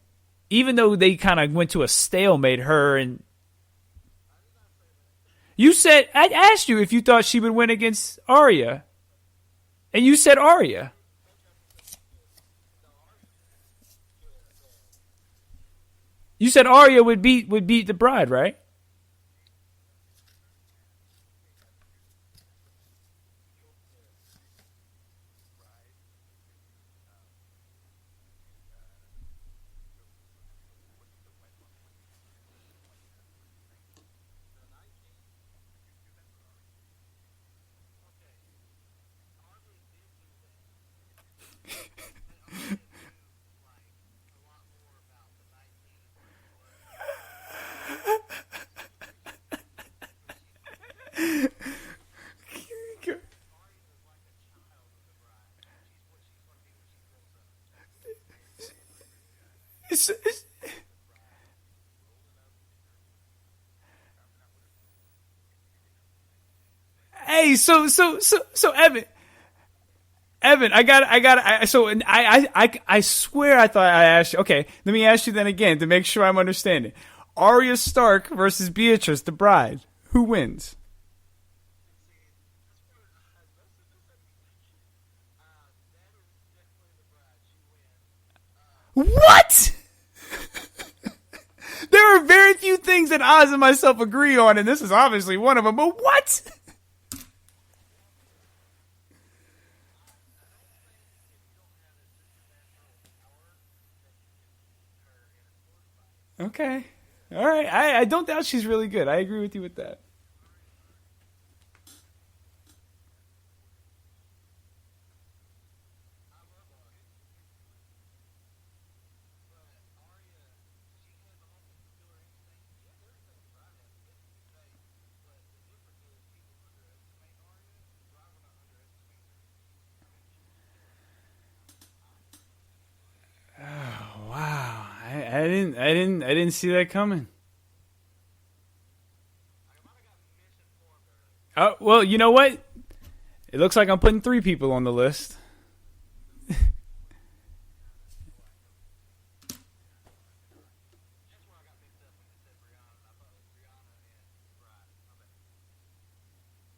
Even though they kind of went to a stalemate, her and you said, I asked you if you thought she would win against Arya, and you said Arya. You said Arya would beat the bride, right? Hey, so Evan, I swear I thought I asked you. Okay, let me ask you then again to make sure I'm understanding. Arya Stark versus Beatrice, the bride. Who wins? What? There are very few things that Oz and myself agree on, and this is obviously one of them, but what? Okay. All right. I don't doubt she's really good. I agree with you with that. Wow. I didn't see that coming. Oh, well, you know what? It looks like I'm putting 3 people on the list.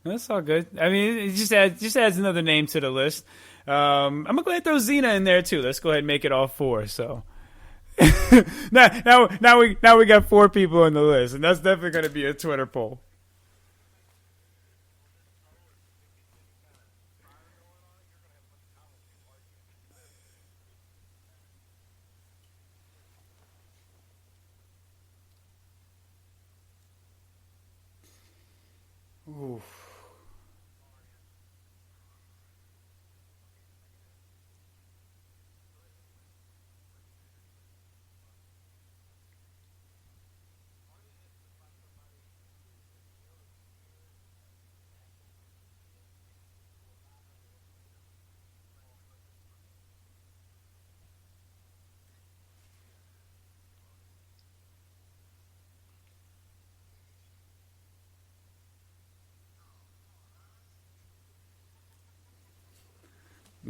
That's all good. I mean, it just adds another name to the list. I'm gonna go ahead and throw Xena in there too. Let's go ahead and make it all 4. So now we got 4 people on the list, and that's definitely gonna be a Twitter poll. Oof.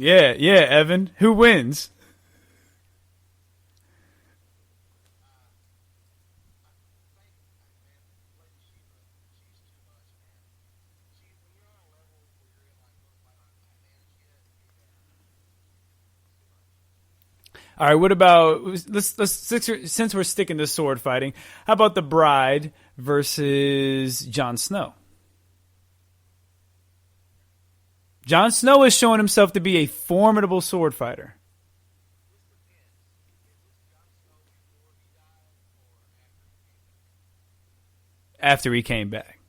Yeah, Evan. Who wins? All right, what about let's since we're sticking to sword fighting, how about the Bride versus Jon Snow? Jon Snow has shown himself to be a formidable sword fighter. After he came back.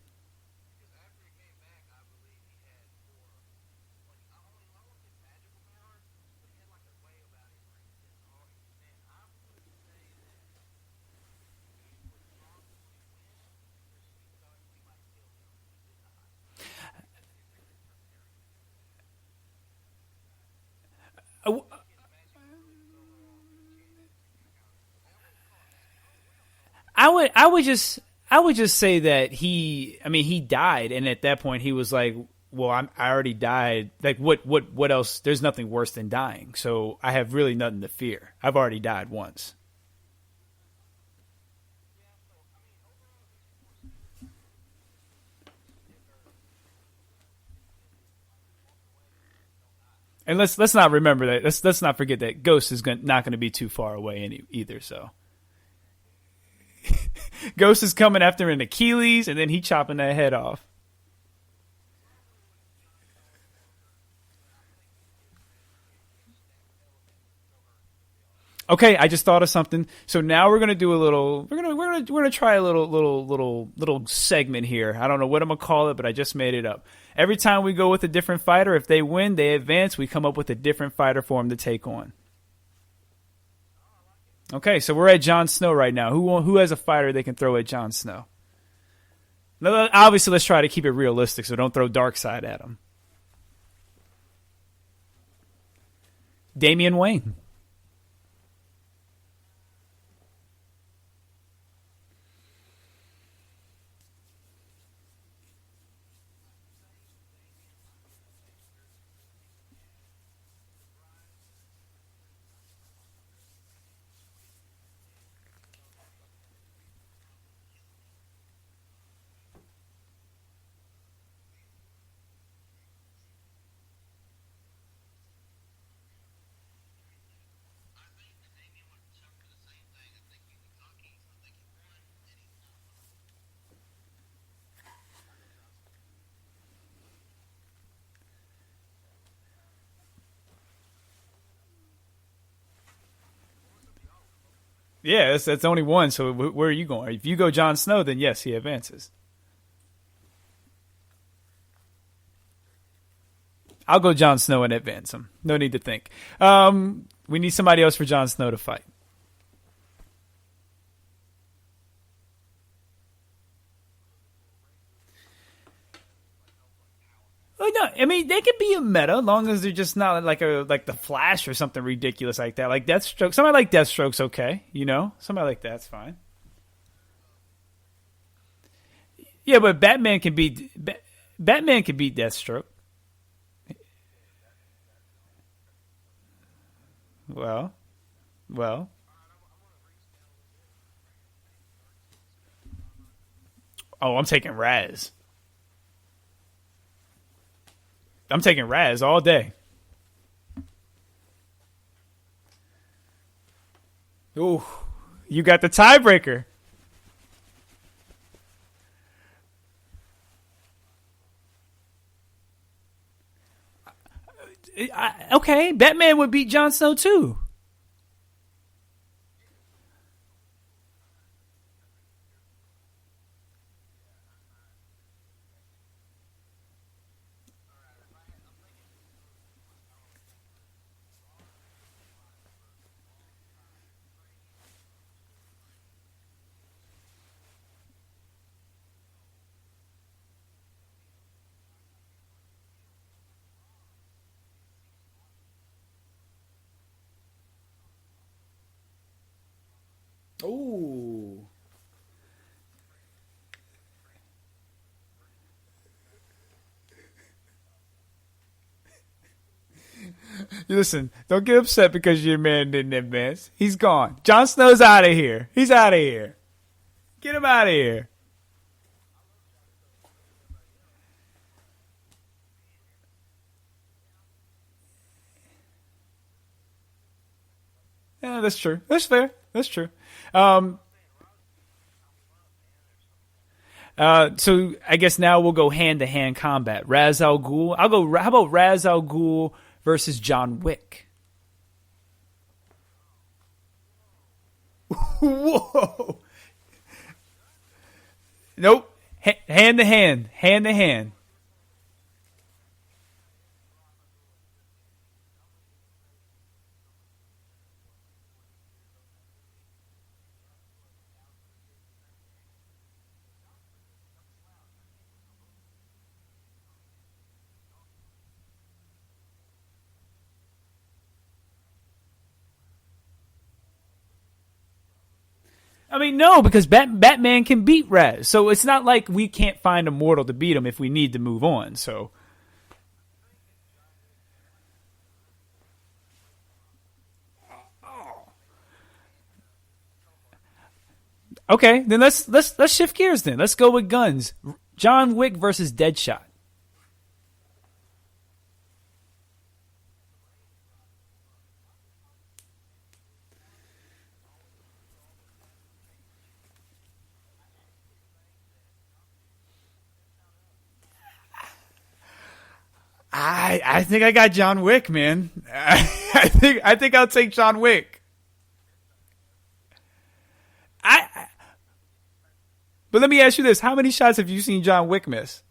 I would just say that he died, and at that point he was like, well, I already died. Like what else? There's nothing worse than dying. So I have really nothing to fear. I've already died once. And let's not remember that. Let's not forget that Ghost is not going to be too far away either. So Ghost is coming after an Achilles, and then he chopping that head off. Okay, I just thought of something. So now we're gonna do a little. We're gonna try a little segment here. I don't know what I'm gonna call it, but I just made it up. Every time we go with a different fighter, if they win, they advance. We come up with a different fighter for them to take on. Okay, so we're at Jon Snow right now. Who has a fighter they can throw at Jon Snow? Now, obviously, let's try to keep it realistic, so don't throw Darkseid at him. Damian Wayne. Yeah, that's only one. So where are you going? If you go Jon Snow, then yes, he advances. I'll go Jon Snow and advance him. No need to think. We need somebody else for Jon Snow to fight. Oh, no, I mean they could be a meta, as long as they're just not like the Flash or something ridiculous like that. Like Deathstroke, somebody like Deathstroke's okay, somebody like that's fine. Yeah, but Batman can beat Deathstroke. Well, well. Oh, I'm taking Raz. I'm taking Raz all day. Ooh, you got the tiebreaker. Okay, Batman would beat Jon Snow too. Ooh. Listen, don't get upset because your man didn't advance. He's gone. Jon Snow's out of here. He's out of here. Get him out of here. Yeah, that's true. That's fair. That's true. So I guess now we'll go hand-to-hand combat. Ra's al Ghul. How about Ra's al Ghul versus John Wick? Whoa. Nope. Hand-to-hand. Hand-to-hand. I mean, no, because Batman can beat Raz. So it's not like we can't find a mortal to beat him if we need to move on. So, okay, then let's shift gears. Then let's go with guns. John Wick versus Deadshot. I think I got John Wick, man. I think I'll take John Wick. But let me ask you this: how many shots have you seen John Wick miss?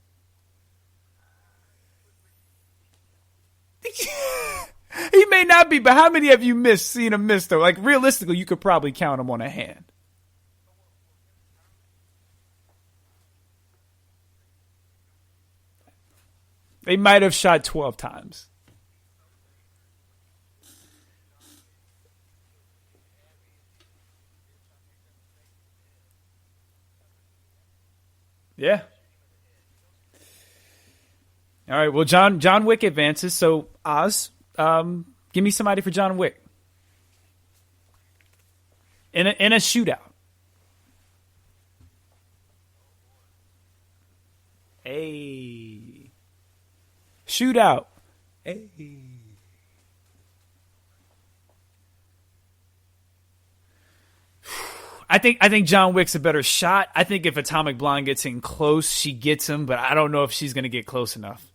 He may not be, but how many have you seen him miss though? Like realistically, you could probably count him on a hand. They might have shot 12 times. Yeah. All right. Well, John Wick advances. So Oz, give me somebody for John Wick in a shootout. Hey. Shootout. Hey. I think John Wick's a better shot. I think if Atomic Blonde gets in close, she gets him, but I don't know if she's going to get close enough.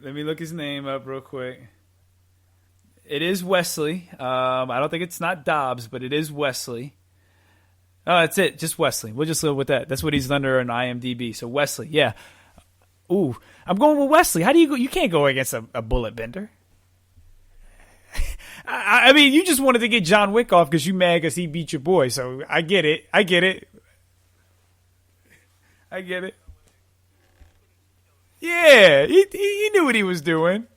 Let me look his name up real quick. It is Wesley. I don't think it's not Dobbs, but it is Wesley. Oh, that's it. Just Wesley. We'll just live with that. That's what he's under on IMDb. So Wesley, yeah. Ooh, I'm going with Wesley. How do you go? You can't go against a bullet bender. I mean, you just wanted to get John Wick off because you mad because he beat your boy. So I get it. Yeah, he knew what he was doing.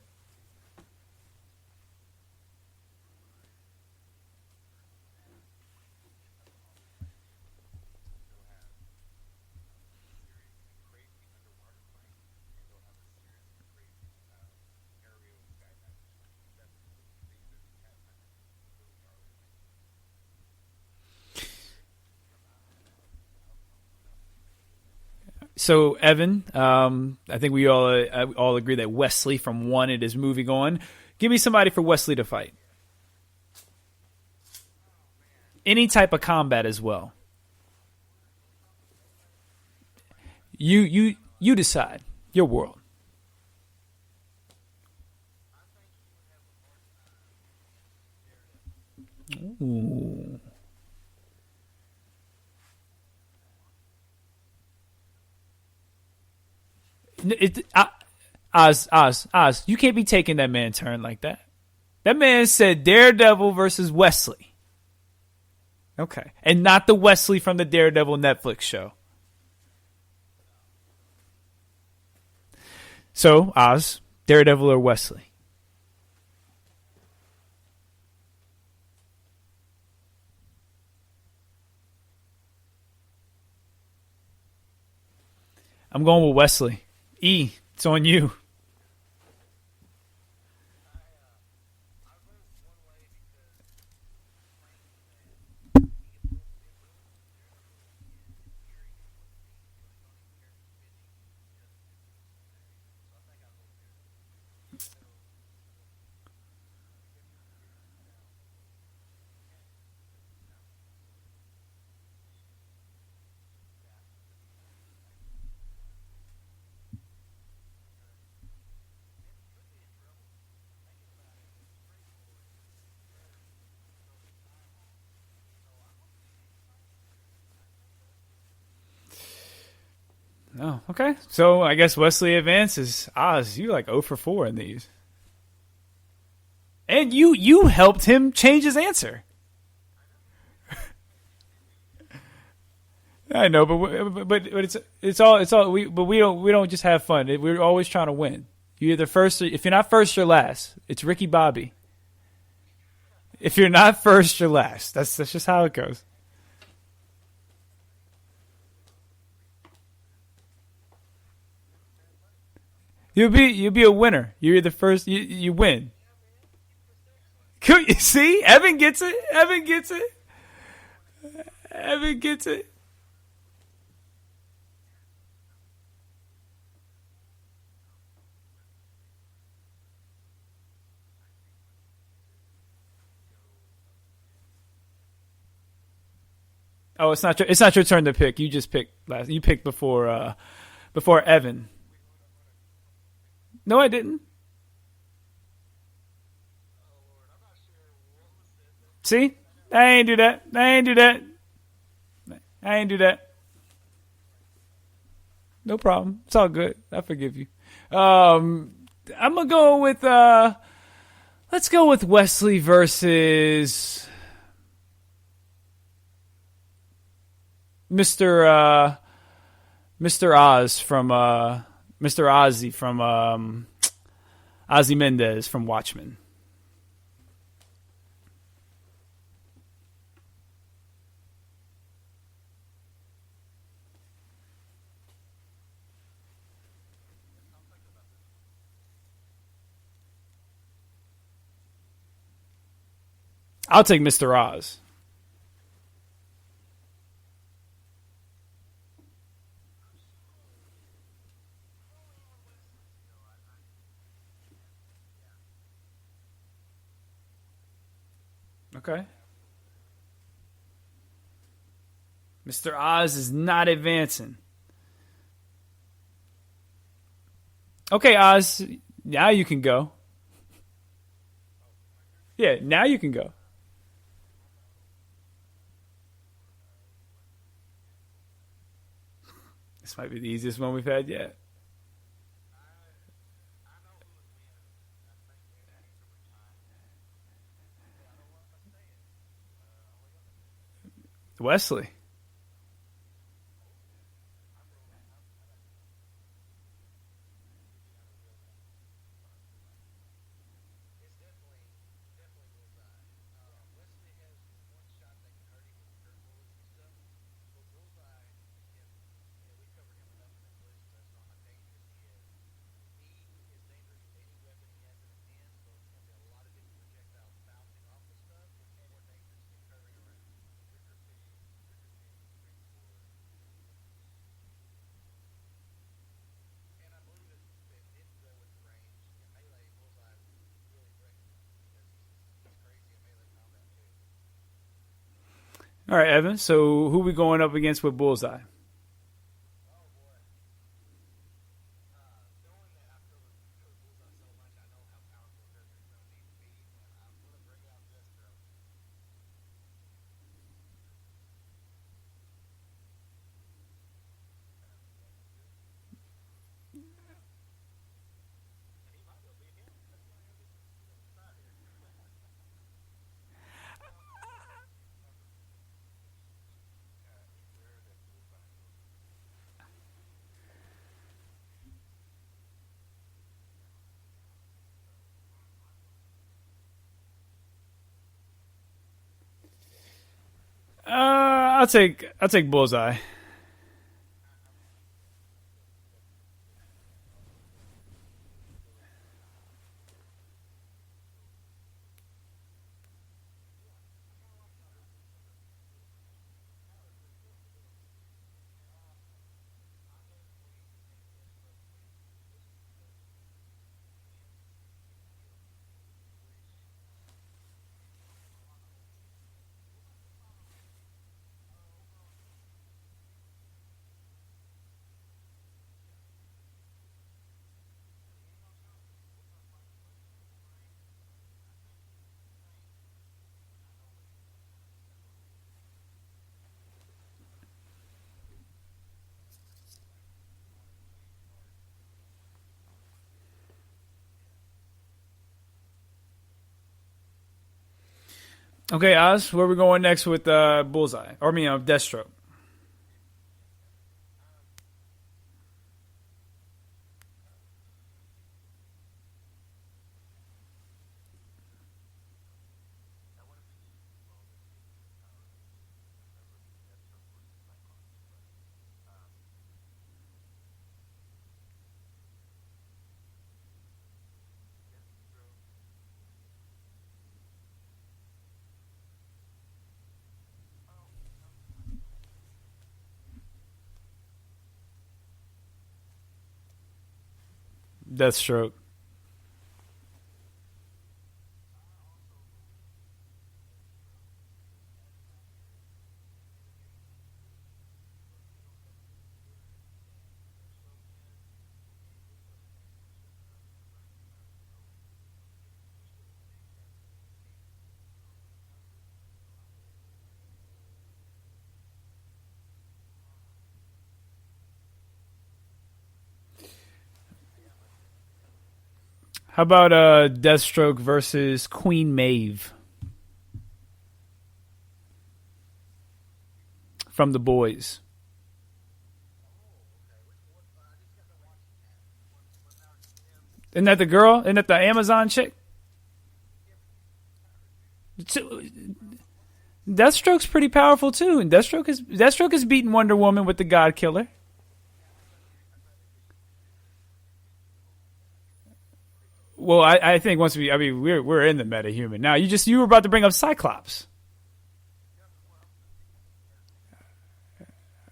So Evan, I think we all agree that Wesley from Wanted is moving on. Give me somebody for Wesley to fight. Any type of combat as well. You decide. Your world. Ooh. Oz, you can't be taking that man turn like that. That man said Daredevil versus Wesley. Okay. And not the Wesley from the Daredevil Netflix show. So, Oz, Daredevil or Wesley? I'm going with Wesley. E, it's on you. Oh, okay. So I guess Wesley advances. Oz, you like 0 for 4 in these. And you helped him change his answer. I know, but it's all we don't just have fun. We're always trying to win. You're either first, or, if you're not first, you're last. It's Ricky Bobby. If you're not first, you're last. That's just how it goes. You'll be a winner. You're the first. You win. See, Evan gets it. Evan gets it. Evan gets it. Oh, it's not your turn to pick. You just picked last. You picked before Evan. No, I didn't. See? I ain't do that. No problem. It's all good. I forgive you. I'm gonna go with let's go with Wesley versus Mr. Oz from Mr. Ozzy from Ozymandias from Watchmen. I'll take Mr. Oz. Okay. Mr. Oz is not advancing. Okay, Oz, now you can go. Yeah, now you can go. This might be the easiest one we've had yet. Wesley. All right, Evan. So who we going up against with Bullseye? I'll take Bullseye. Okay, Oz, where are we going next with Bullseye? Or, Deathstroke. Deathstroke. How about Deathstroke versus Queen Maeve from The Boys? Isn't that the girl? Isn't that the Amazon chick? Deathstroke's pretty powerful too, and Deathstroke is beating Wonder Woman with the God Killer. Well, I think we're in the metahuman now. You were about to bring up Cyclops.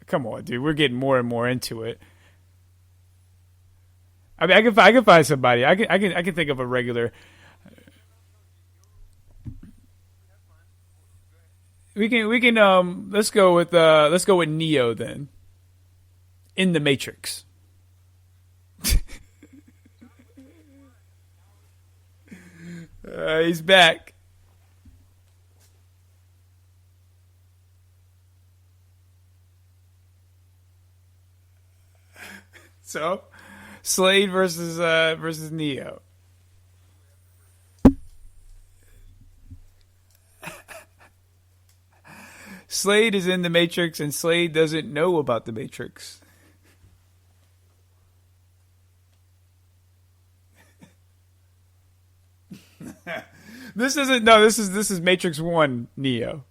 Come on, dude. We're getting more and more into it. I can find somebody. I can think of a regular. We can let's go with Neo then. In the Matrix. He's back. So, Slade versus Neo. Slade is in the Matrix, and Slade doesn't know about the Matrix. This is Matrix 1 Neo.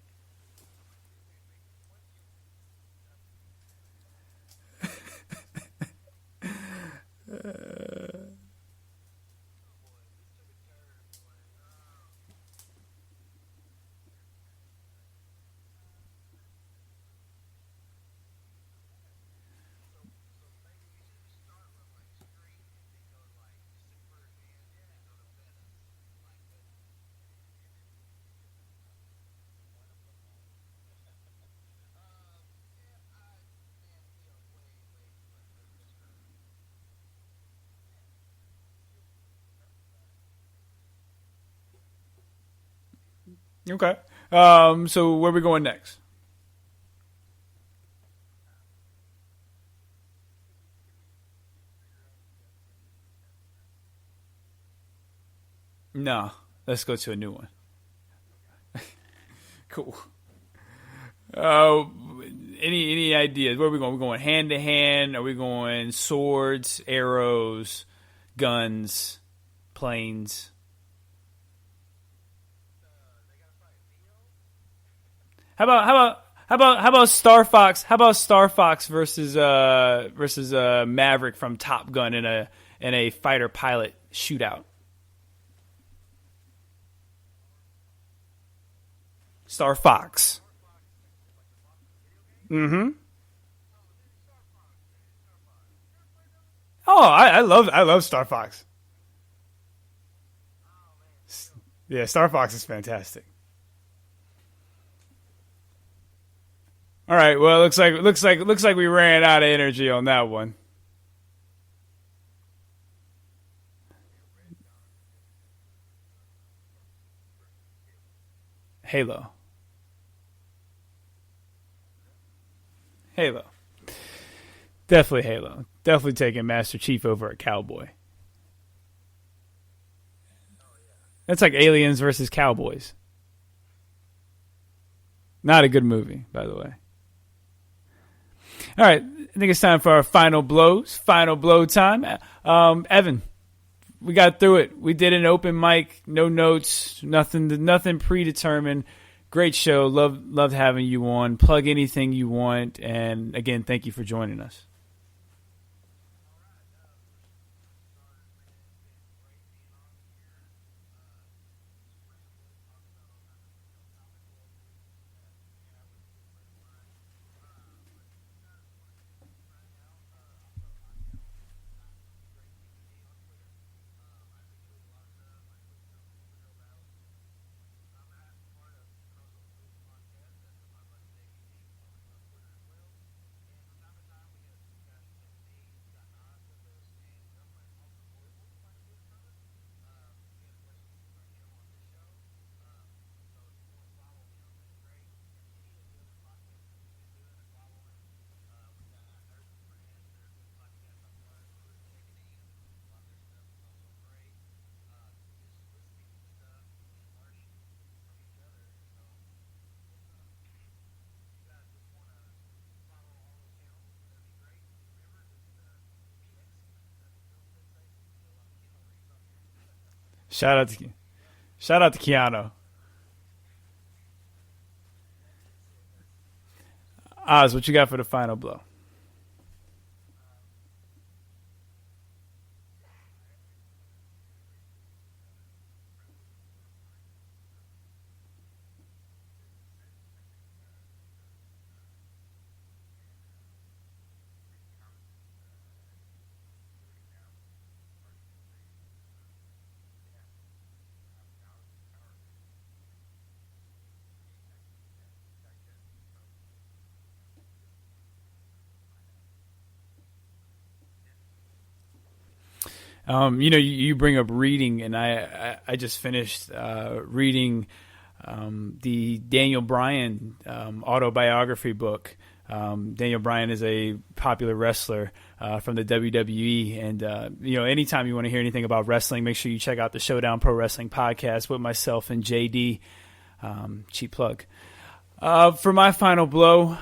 Okay. So where are we going next? No, let's go to a new one. Cool. Any ideas? Where are we going? We're going hand to hand. Are we going swords, arrows, guns, planes? How How about Star Fox? How about Star Fox versus Maverick from Top Gun in a fighter pilot shootout? Star Fox. Mm-hmm. Oh, I love Star Fox. Yeah, Star Fox is fantastic. All right, well, looks like we ran out of energy on that one. Halo. Definitely Halo. Definitely taking Master Chief over a cowboy. That's like Aliens versus Cowboys. Not a good movie, by the way. All right, I think it's time for our final blows. Final blow time. Evan, we got through it. We did an open mic, no notes, nothing predetermined. Great show. Loved having you on. Plug anything you want. And again, thank you for joining us. Shout out to Keanu. Oz, what you got for the final blow? You bring up reading, and I just finished reading the Daniel Bryan autobiography book. Daniel Bryan is a popular wrestler from the WWE, and anytime you want to hear anything about wrestling, make sure you check out the Showdown Pro Wrestling podcast with myself and JD. Cheap plug. For my final blow.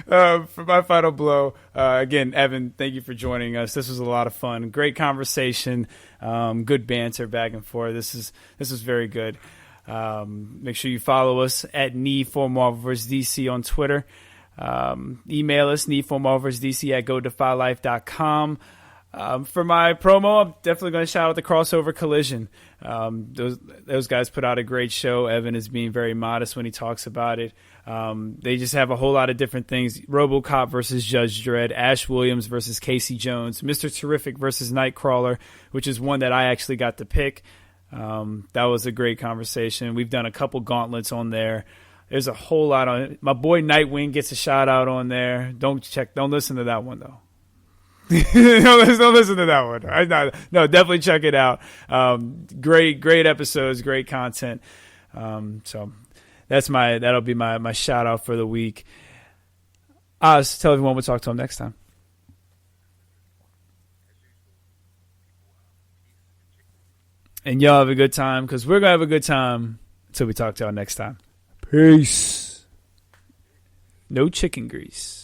For my final blow, again, Evan, thank you for joining us. This was a lot of fun. Great conversation, good banter back and forth. This was very good. Make sure you follow us at Need for Marvel vs. DC on Twitter. Email us, needformarvelvsdc@godefylife.com. For my promo, I'm definitely going to shout out the Crossover Collision. Those guys put out a great show. Evan is being very modest when he talks about it. They just have a whole lot of different things. RoboCop versus Judge Dredd, Ash Williams versus Casey Jones, Mr. Terrific versus Nightcrawler, which is one that I actually got to pick. That was a great conversation. We've done a couple gauntlets on there. There's a whole lot on it. My boy Nightwing gets a shout out on there. Don't listen to that one though. Don't listen to that one. No, definitely check it out. Great episodes, great content. So that'll be my shout out for the week. Oz, tell everyone we'll talk to them next time. And y'all have a good time, because we're gonna have a good time until we talk to y'all next time. Peace. No chicken grease.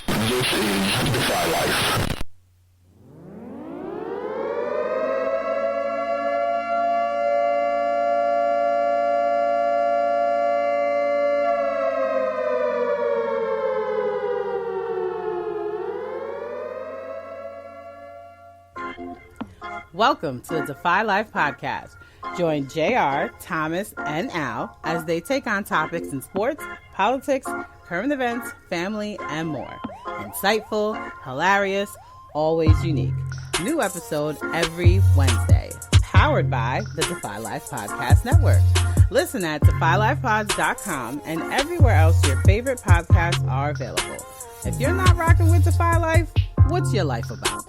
This is Defy Life. Welcome to the Defy Life podcast. Join JR, Thomas, and Al as they take on topics in sports, politics, current events, family, and more. Insightful, hilarious, always unique. New episode every Wednesday. Powered by the Defy Life Podcast Network. Listen at DefyLifePods.com and everywhere else your favorite podcasts are available. If you're not rocking with Defy Life, what's your life about?